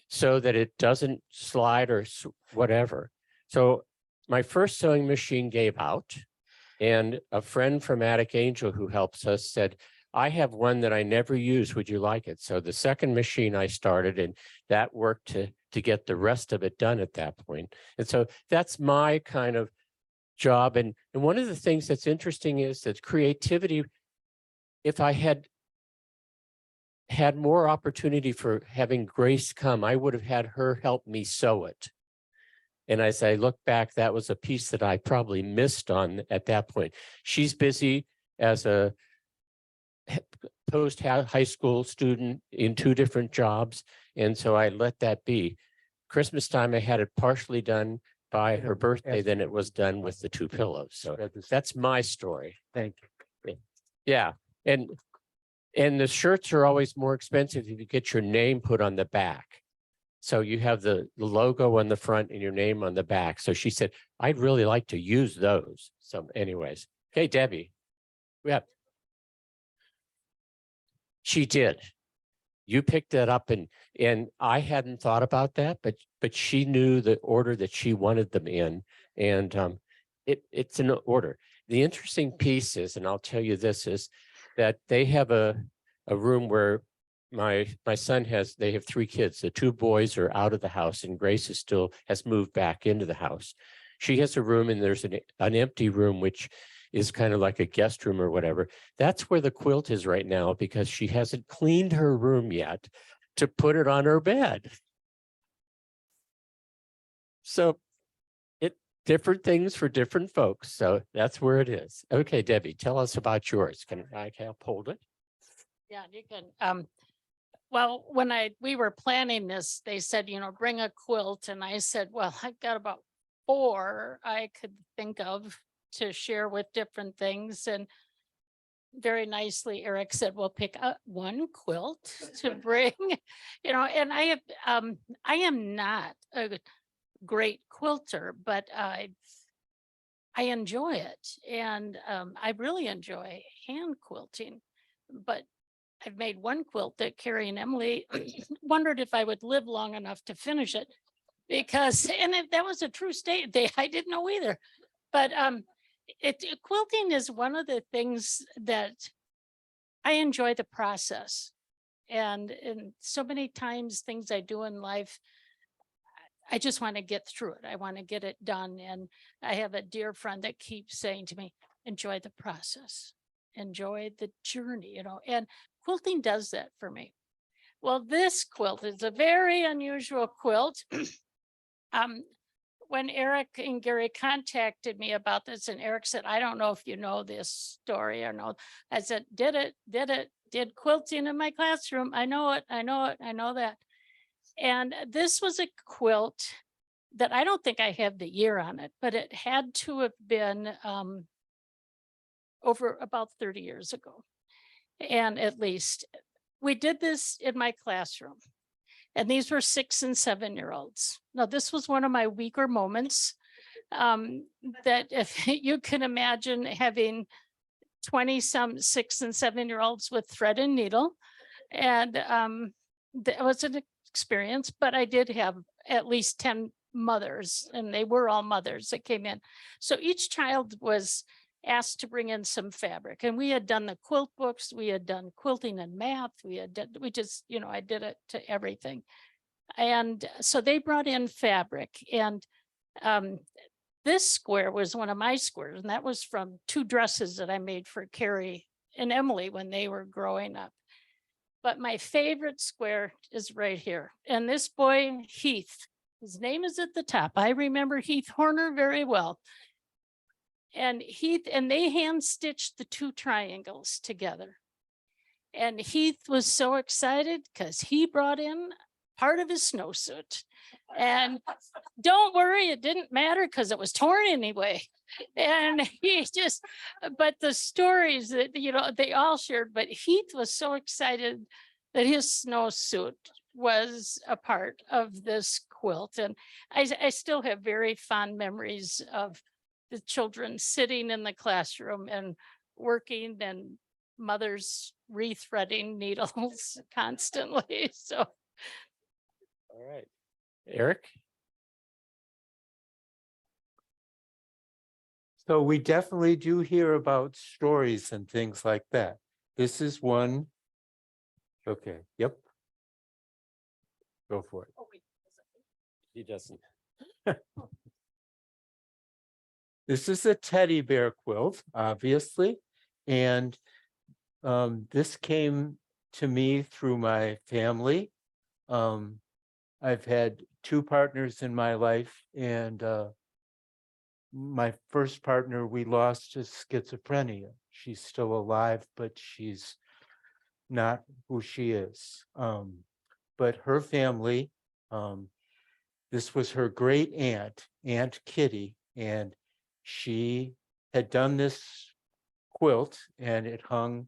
so that it doesn't slide or whatever. So my first sewing machine gave out and a friend from Attic Angel who helps us said, I have one that I never use. Would you like it? So the second machine I started and that worked to get the rest of it done at that point. And so that's my kind of job. And one of the things that's interesting is that creativity, if I had more opportunity for having Grace come, I would have had her help me sew it. And as I look back, that was a piece that I probably missed on at that point. She's busy as a post high school student in 2 different jobs. And so I let that be. Christmas time, I had it partially done by her birthday, then it was done with the 2 pillows. So that's my story. Thank you. Yeah. And the shirts are always more expensive if you get your name put on the back. So you have the logo on the front and your name on the back. So she said, I'd really like to use those. So anyways, okay, Debbie. Yeah. She did. You picked that up and I hadn't thought about that, but she knew the order that she wanted them in. And it's an order. The interesting piece is, and I'll tell you this, is that they have a room where my son they have 3 kids. The 2 boys are out of the house and Grace has moved back into the house. She has a room and there's an empty room, which is kind of like a guest room or whatever. That's where the quilt is right now because she hasn't cleaned her room yet to put it on her bed. So different things for different folks. So that's where it is. Okay, Debbie, tell us about yours. Can I help hold it? Yeah, you can. Well, when we were planning this, they said, bring a quilt. And I said, well, I've got about 4 I could think of to share with different things. And very nicely, Eric said, we'll pick up 1 quilt to bring, and I am not a great quilter, but I enjoy it. And I really enjoy hand quilting. But I've made one quilt that Carrie and Emily wondered if I would live long enough to finish it. Because, and if that was a true state, I didn't know either. But quilting is one of the things that I enjoy the process. And so many times things I do in life, I just want to get through it. I want to get it done. And I have a dear friend that keeps saying to me, enjoy the process, enjoy the journey, and quilting does that for me. Well, this quilt is a very unusual quilt. When Eric and Gary contacted me about this, and Eric said, I don't know if you know this story or no. I said, did quilting in my classroom. I know it, I know that. And this was a quilt that I don't think I have the year on it, but it had to have been over about 30 years ago. And at least we did this in my classroom. And these were 6 and 7-year-olds. Now, this was one of my weaker moments, that if you can imagine having 20 some 6 and 7-year-olds with thread and needle. And that was an experience, but I did have at least 10 mothers, and they were all mothers that came in. So each child was asked to bring in some fabric, and we had done the quilt books, we had done quilting and math, we just, I did it to everything. And so they brought in fabric, and this square was one of my squares, and that was from 2 dresses that I made for Carrie and Emily when they were growing up. But my favorite square is right here. And this boy, Heath, his name is at the top. I remember Heath Horner very well. And they hand stitched the 2 triangles together. And Heath was so excited because he brought in part of his snowsuit. And don't worry, it didn't matter because it was torn anyway. And but the stories that, they all shared, but Heath was so excited that his snowsuit was a part of this quilt. And I still have very fond memories of the children sitting in the classroom and working, and mothers rethreading needles constantly. So. All right. Eric? So we definitely do hear about stories and things like that. This is one. Okay, yep. Go for it. He doesn't. This is a teddy bear quilt, obviously. And this came to me through my family. I've had 2 partners in my life, and my first partner we lost to schizophrenia. She's still alive, but she's not who she is. But her family, this was her great aunt, Aunt Kitty, and she had done this quilt, and it hung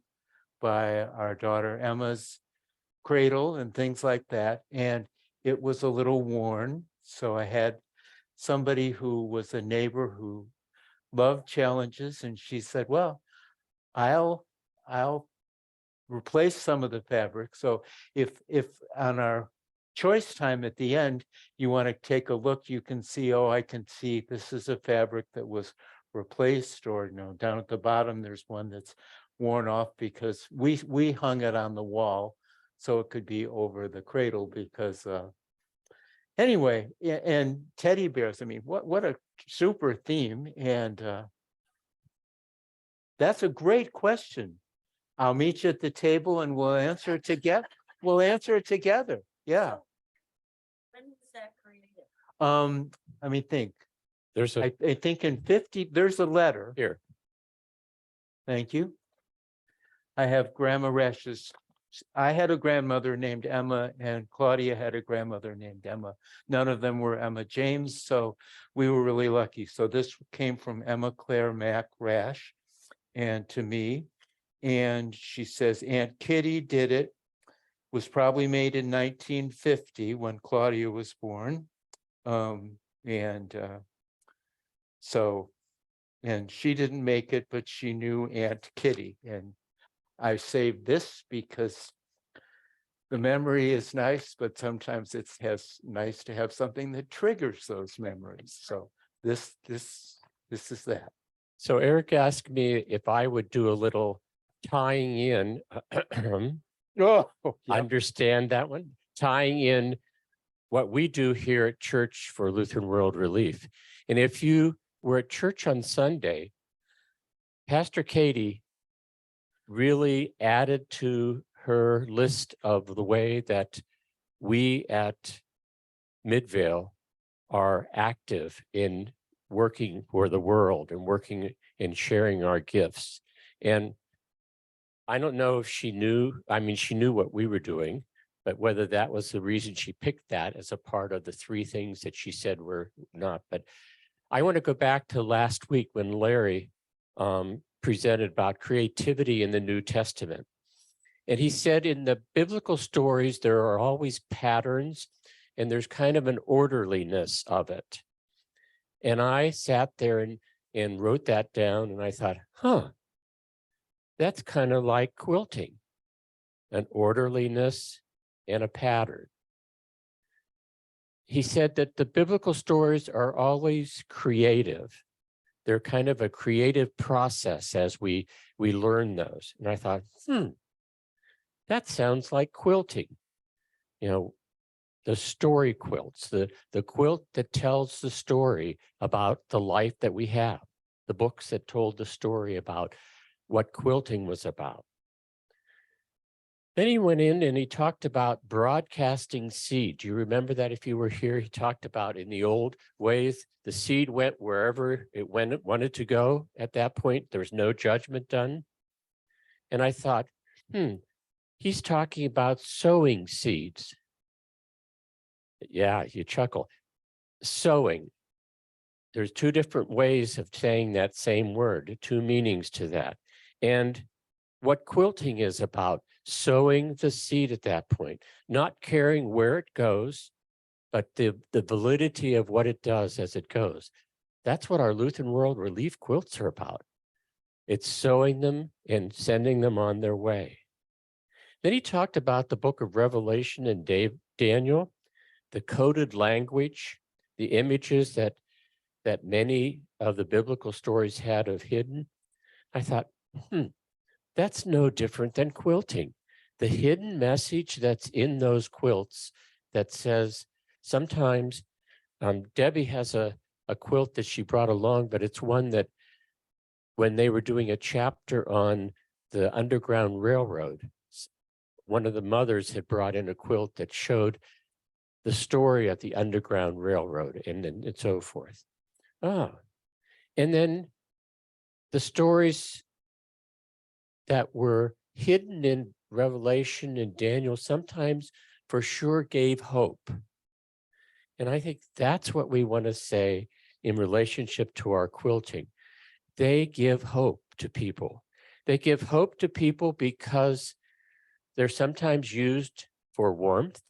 by our daughter Emma's cradle and things like that. And it was a little worn. So I had somebody who was a neighbor who loved challenges, and she said, well, I'll replace some of the fabric. So if on our choice time at the end, you want to take a look, you can see, oh, I can see this is a fabric that was replaced, or down at the bottom, there's one that's worn off because we hung it on the wall so it could be over the cradle because anyway, and teddy bears, I mean, what a super theme. And that's a great question. I'll meet you at the table and we'll answer it together. Yeah. When was that created? Let me think. There's a I think in 50, there's a letter. here. Thank you. I have Grandma Rash's. I had a grandmother named Emma, and Claudia had a grandmother named Emma. None of them were Emma James, so we were really lucky. So this came from Emma Claire Mack Rash and to me. And she says, Aunt Kitty did it. Was probably made in 1950 when Claudia was born. And so, and she didn't make it, but she knew Aunt Kitty. And I saved this because the memory is nice, but sometimes it's nice to have something that triggers those memories. So this is that. So Eric asked me if I would do a little tying in, Oh, yeah. understand that one, tying in what we do here at Church for Lutheran World Relief. And if you were at church on Sunday, Pastor Katie really added to her list of the way that we at Midvale are active in working for the world and working and sharing our gifts. And I don't know if she knew, I mean, she knew what we were doing, but whether that was the reason she picked that as a part of the three things that she said were not. But I want to go back to last week when Larry presented about creativity in the New Testament. And he said in the biblical stories, there are always patterns and there's kind of an orderliness of it. And I sat there and wrote that down and I thought, that's kind of like quilting, an orderliness and a pattern. He said that the biblical stories are always creative. They're kind of a creative process as we learn those. And I thought, that sounds like quilting. You know, the story quilts, the quilt that tells the story about the life that we have, the books that told the story about what quilting was about. Then he went in and he talked about broadcasting seed. Do you remember that if you were here? He talked about in the old ways, the seed went wherever it wanted to go at that point. There was no judgment done. And I thought, he's talking about sowing seeds. Yeah, you chuckle. Sowing. There's two different ways of saying that same word, two meanings to that. And what quilting is about, sowing the seed at that point, not caring where it goes, but the validity of what it does as it goes. That's what our Lutheran World Relief quilts are about. It's sowing them and sending them on their way. Then he talked about the book of Revelation and Daniel, the coded language, the images that many of the biblical stories had of hidden. I thought, that's no different than quilting. The hidden message that's in those quilts that says, sometimes Debbie has a quilt that she brought along, but it's one that when they were doing a chapter on the Underground Railroad, one of the mothers had brought in a quilt that showed the story of the Underground Railroad and so forth. And then the stories that were hidden in Revelation and Daniel sometimes for sure gave hope. And I think that's what we want to say in relationship to our quilting. They give hope to people. They give hope to people because they're sometimes used for warmth.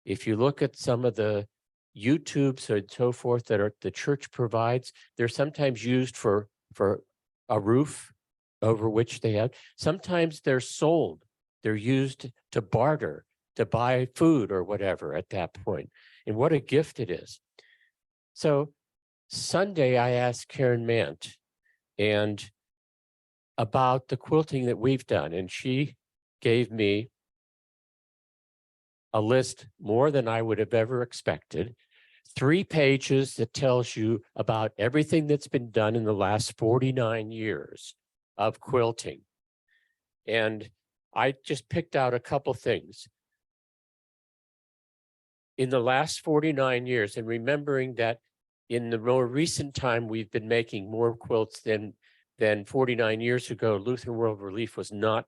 If you look at some of the YouTubes and so forth that the church provides, they're sometimes used for a roof over which they have. Sometimes they're sold. They're used to barter, to buy food or whatever at that point. And what a gift it is. So Sunday, I asked Karen Mant and about the quilting that we've done, and she gave me a list more than I would have ever expected. 3 pages that tells you about everything that's been done in the last 49 years of quilting. And I just picked out a couple things. In the last 49 years, and remembering that in the more recent time, we've been making more quilts than 49 years ago. Lutheran World Relief was not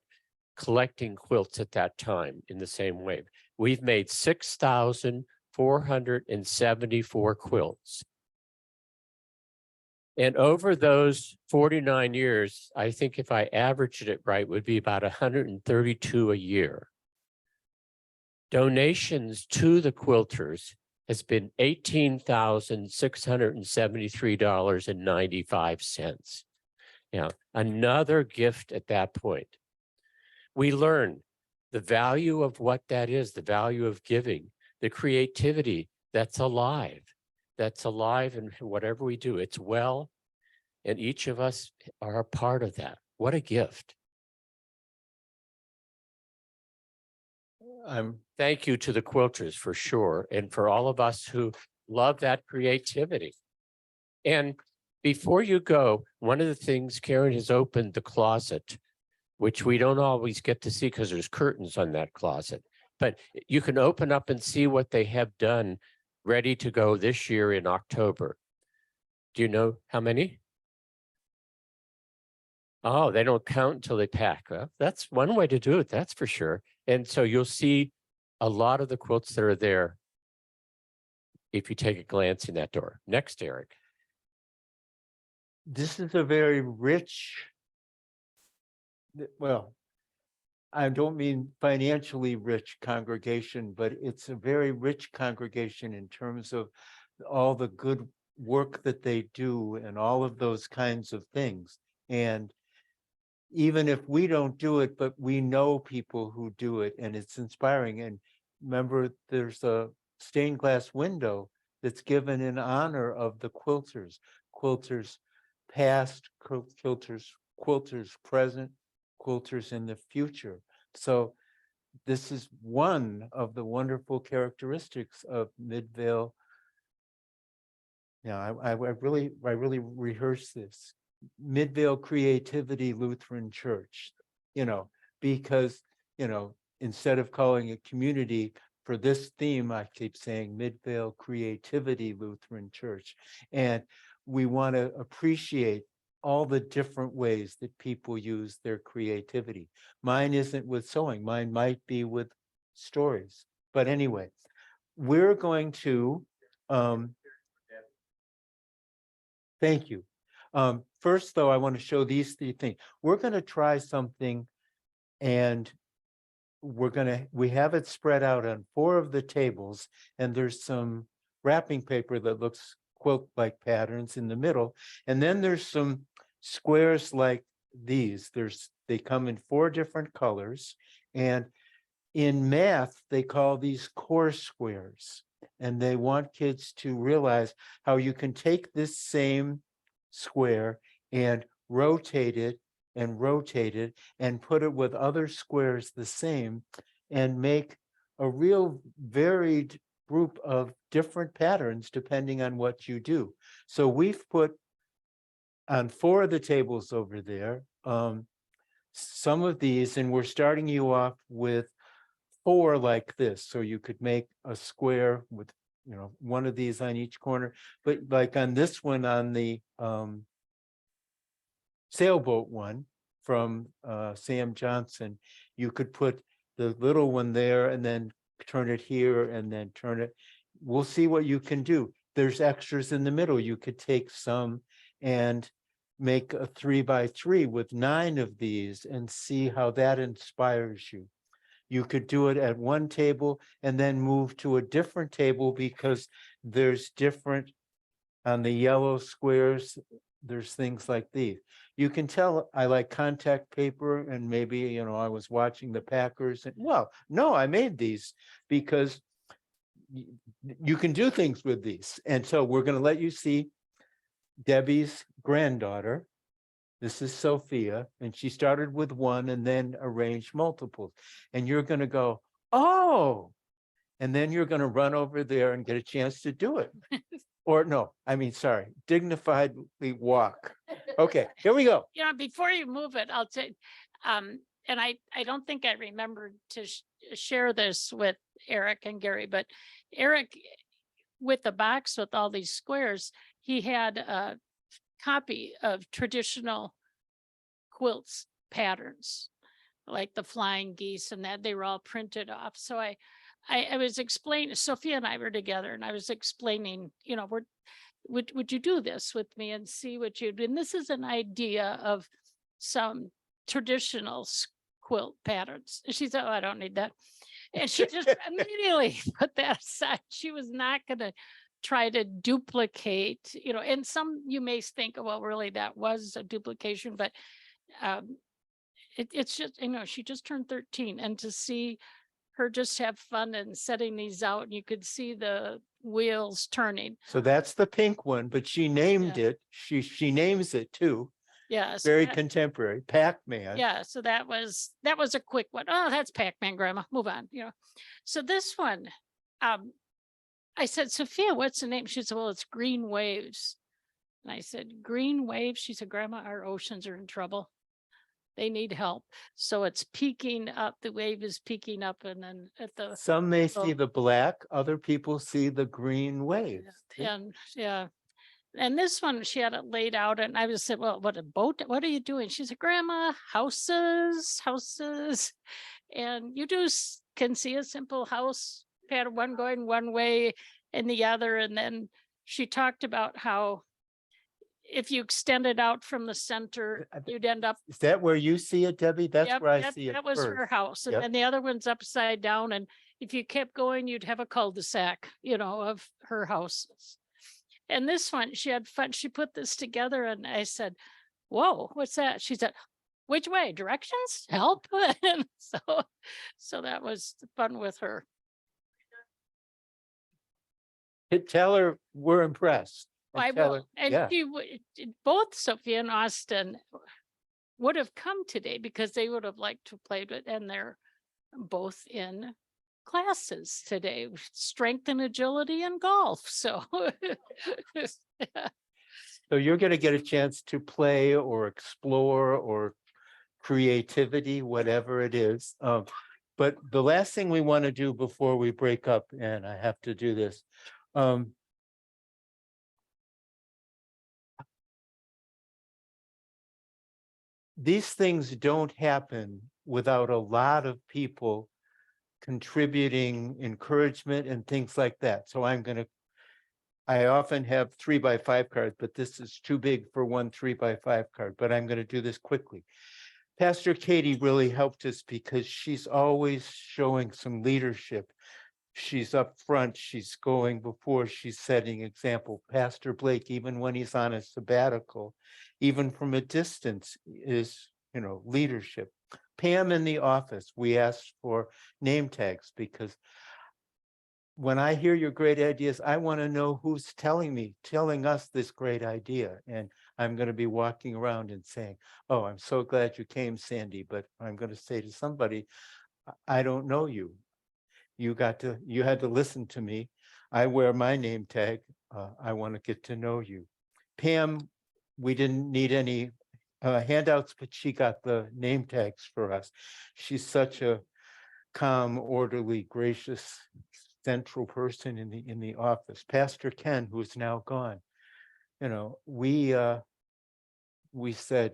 collecting quilts at that time in the same way. We've made 6,474 quilts. And over those 49 years, I think if I averaged it right, would be about 132 a year. Donations to the quilters has been $18,673.95. Yeah, another gift at that point. We learn the value of what that is, the value of giving, the creativity that's alive in whatever we do. It's well, and each of us are a part of that. What a gift. Thank you to the quilters for sure, and for all of us who love that creativity. And before you go, one of the things Karen has opened the closet, which we don't always get to see because there's curtains on that closet, but you can open up and see what they have done ready to go this year in October. Do you know how many? Oh, they don't count until they pack. Well, that's one way to do it, that's for sure. And so you'll see a lot of the quilts that are there if you take a glance in that door. Next, Eric. This is a very rich, well, I don't mean financially rich congregation, but it's a very rich congregation in terms of all the good work that they do and all of those kinds of things. And even if we don't do it, but we know people who do it, and it's inspiring. And remember, there's a stained glass window that's given in honor of the quilters past, quilters present, quilters in the future. So this is one of the wonderful characteristics of Midvale. Yeah, I really rehearse this. Midvale Creativity Lutheran Church, because, instead of calling it community for this theme, I keep saying Midvale Creativity Lutheran Church. And we want to appreciate all the different ways that people use their creativity. Mine isn't with sewing, mine might be with stories. But anyway, we're going to, thank you. First, though, I want to show these three things. We're going to try something, and we have it spread out on 4 of the tables, and there's some wrapping paper that looks quilt-like patterns in the middle. And then there's some squares like these. They come in 4 different colors, and in math, they call these core squares. And they want kids to realize how you can take this same square and rotate it and put it with other squares the same, and make a real varied group of different patterns depending on what you do. So we've put on 4 of the tables over there some of these, and we're starting you off with 4 like this, so you could make a square with one of these on each corner. But like on this one, on the sailboat one from Sam Johnson, you could put the little one there and then turn it here and then turn it. We'll see what you can do. There's extras in the middle. You could take some and make a 3x3 with 9 of these and see how that inspires you. You could do it at one table and then move to a different table, because there's different on the yellow squares. There's things like these. You can tell I like contact paper, and maybe, I was watching the Packers, and well, no, I made these because you can do things with these. And so we're going to let you see Debbie's granddaughter. This is Sophia, and she started with 1 and then arranged multiples. And you're going to go, oh, and then you're going to run over there and get a chance to do it. Or no, sorry, dignifiedly walk. Okay, here we go. Before you move it, I'll say, and I don't think I remembered to share this with Eric and Gary, but Eric, with the box with all these squares, he had a copy of traditional quilts patterns, like the flying geese and that. They were all printed off. So I was explaining, Sophia and I were together, and I was explaining, would you do this with me and see what you do? And this is an idea of some traditional quilt patterns. And she said, oh, I don't need that. And she just immediately put that aside. She was not gonna try to duplicate, and some you may think, "Oh, well, really that was a duplication, but um, it's just, she just turned 13, and to see her just have fun and setting these out, and you could see the wheels turning. So that's the pink one, but she named Yeah. it, she names it too, Yes. very contemporary, Pac-Man. Yeah, so that was a quick one. Oh, that's Pac-Man, Grandma. Move on. So this one, um, I said, Sophia, what's the name? She said, well, it's Green Waves. And I said, Green Waves. She said, Grandma, our oceans are in trouble. They need help. So it's peaking up. The wave is peaking up, and then at the Some may see Oh. the black, other people see the green waves. and yeah. And this one, she had it laid out, and I just said, well, what a boat? What are you doing? She said, Grandma, houses. And you can see a simple house, had one going one way and the other. And then she talked about how if you extend it out from the center, you'd end up. Is that where you see it, Debbie? That's Yep, where I that- see it That was her first. house. And Yep. then the other one's upside down. And if you kept going, you'd have a cul-de-sac, of her houses. And this one, she had fun. She put this together, and I said, whoa, what's that? She said, which way? Directions? Help. And so that was fun with her. Tell her we're impressed. and I tell will. her- And yeah. both Sophia and Austin would have come today because they would have liked to play with, and they're both in classes today, strength and agility and golf. So So you're going to get a chance to play or explore or creativity, whatever it is. But the last thing we want to do before we break up, and I have to do this. These things don't happen without a lot of people contributing encouragement and things like that. So I often have 3x5 cards, but this is too big for one 3x5 card, but I'm going to do this quickly. Pastor Katie really helped us because she's always showing some leadership. She's up front, she's going before, she's setting example. Pastor Blake, even when he's on a sabbatical, even from a distance, is, leadership. Pam in the office, we asked for name tags because when I hear your great ideas, I want to know who's telling us this great idea. And I'm going to be walking around and saying, oh, I'm so glad you came, Sandy. But I'm going to say to somebody, I don't know you. You had to listen to me. I wear my name tag. I want to get to know you. Pam, we didn't need any handouts, but she got the name tags for us. She's such a calm, orderly, gracious, central person in the office. Pastor Ken, who is now gone, we said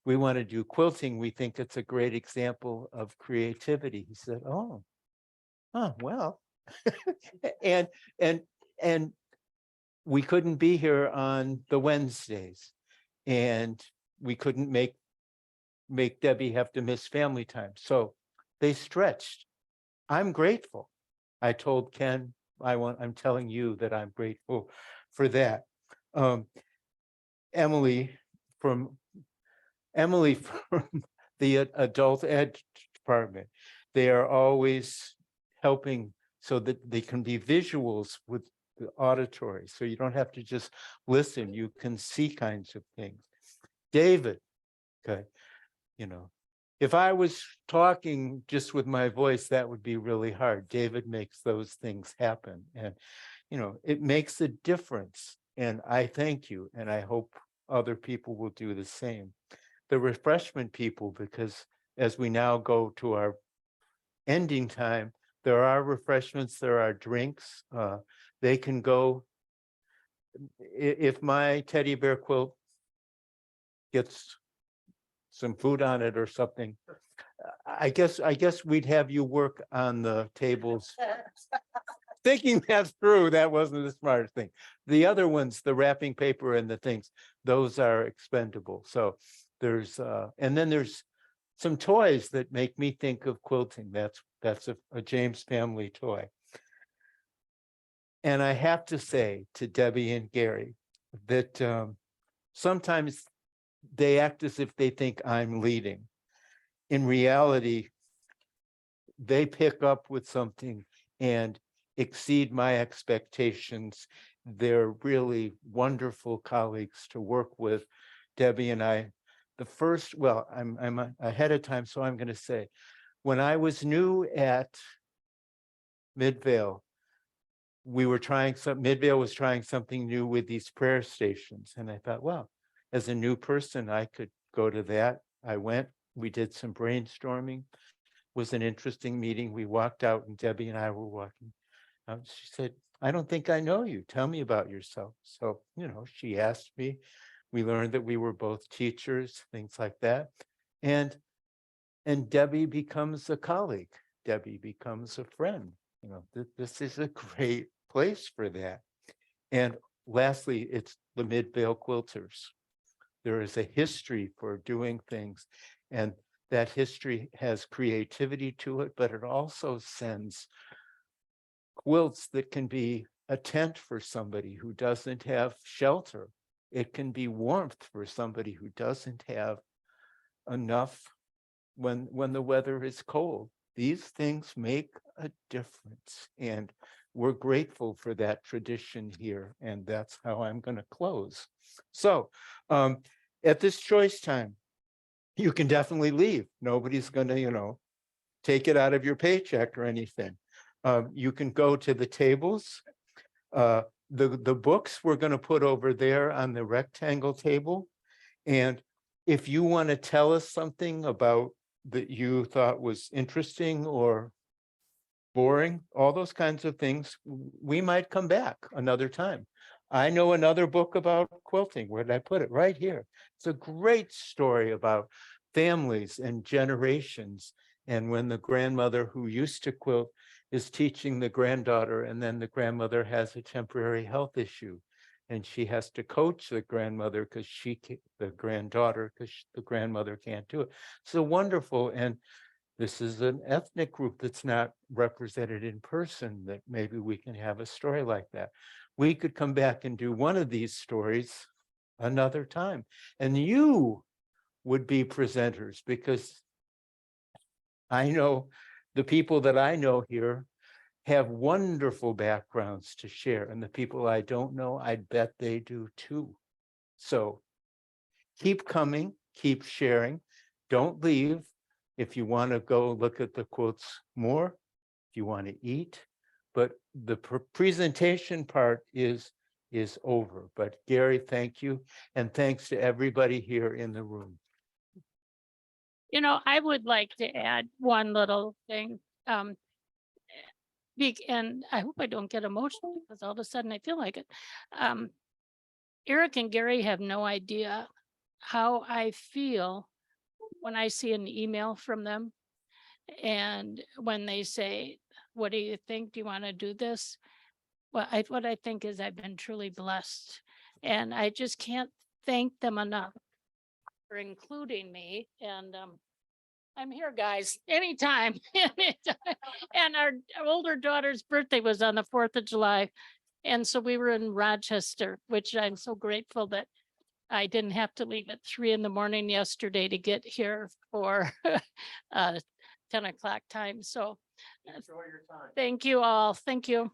we want to do quilting. We think it's a great example of creativity. He said, oh, well, and we couldn't be here on the Wednesdays, and we couldn't make Debbie have to miss family time. So they stretched. I'm grateful. I told Ken, I'm telling you that I'm grateful for that. Emily from the adult ed department, they are always helping so that they can be visuals with the auditory. So you don't have to just listen, you can see kinds of things. David, okay, if I was talking just with my voice, that would be really hard. David makes those things happen. And, it makes a difference. And I thank you. And I hope other people will do the same. The refreshment people, because as we now go to our ending time, there are refreshments, there are drinks. They can go. If my teddy bear quilt gets some food on it or something, I guess we'd have you work on the tables. Thinking that through, that wasn't the smartest thing. The other ones, the wrapping paper and the things, those are expendable. So there's and then there's some toys that make me think of quilting. That's a James family toy. And I have to say to Debbie and Gary that sometimes they act as if they think I'm leading. In reality, they pick up with something and exceed my expectations. They're really wonderful colleagues to work with. Debbie and I, I'm ahead of time, so I'm going to say, when I was new at Midvale, Midvale was trying something new with these prayer stations. And I thought, well, as a new person, I could go to that. I went, we did some brainstorming. Was an interesting meeting. We walked out and Debbie and I were walking. She said, I don't think I know you. Tell me about yourself. So, she asked me. We learned that we were both teachers, things like that. And Debbie becomes a colleague. Debbie becomes a friend. This is a great place for that. And lastly, it's the Midvale Quilters. There is a history for doing things, and that history has creativity to it, but it also sends quilts that can be a tent for somebody who doesn't have shelter. It can be warmth for somebody who doesn't have enough when the weather is cold. These things make a difference, and we're grateful for that tradition here, and that's how I'm going to close. So at this choice time, you can definitely leave. Nobody's going to, take it out of your paycheck or anything. You can go to the tables. The books we're going to put over there on the rectangle table. And if you want to tell us something about that you thought was interesting or boring, all those kinds of things, we might come back another time. I know another book about quilting. Where did I put it? Right here. It's a great story about families and generations. And when the grandmother who used to quilt is teaching the granddaughter, and then the grandmother has a temporary health issue, and she has to coach the grandmother because the granddaughter, because the grandmother can't do it. So wonderful. And this is an ethnic group that's not represented in person, that maybe we can have a story like that. We could come back and do one of these stories another time. And you would be presenters, because I know the people that I know here have wonderful backgrounds to share. And the people I don't know, I bet they do too. So keep coming, keep sharing. Don't leave. If you want to go look at the quotes more, if you want to eat, but the presentation part is over. But Gary, thank you. And thanks to everybody here in the room. I would like to add one little thing. And I hope I don't get emotional because all of a sudden I feel like it. Eric and Gary have no idea how I feel when I see an email from them. And when they say, what do you think? Do you want to do this? Well, what I think is I've been truly blessed. And I just can't thank them enough for including me. And I'm here, guys, anytime. Anytime. And our older daughter's birthday was on the 4th of July. And so we were in Rochester, which I'm so grateful that I didn't have to leave at 3 a.m. yesterday to get here for 10 o'clock time. So Enjoy your time. thank you all. Thank you.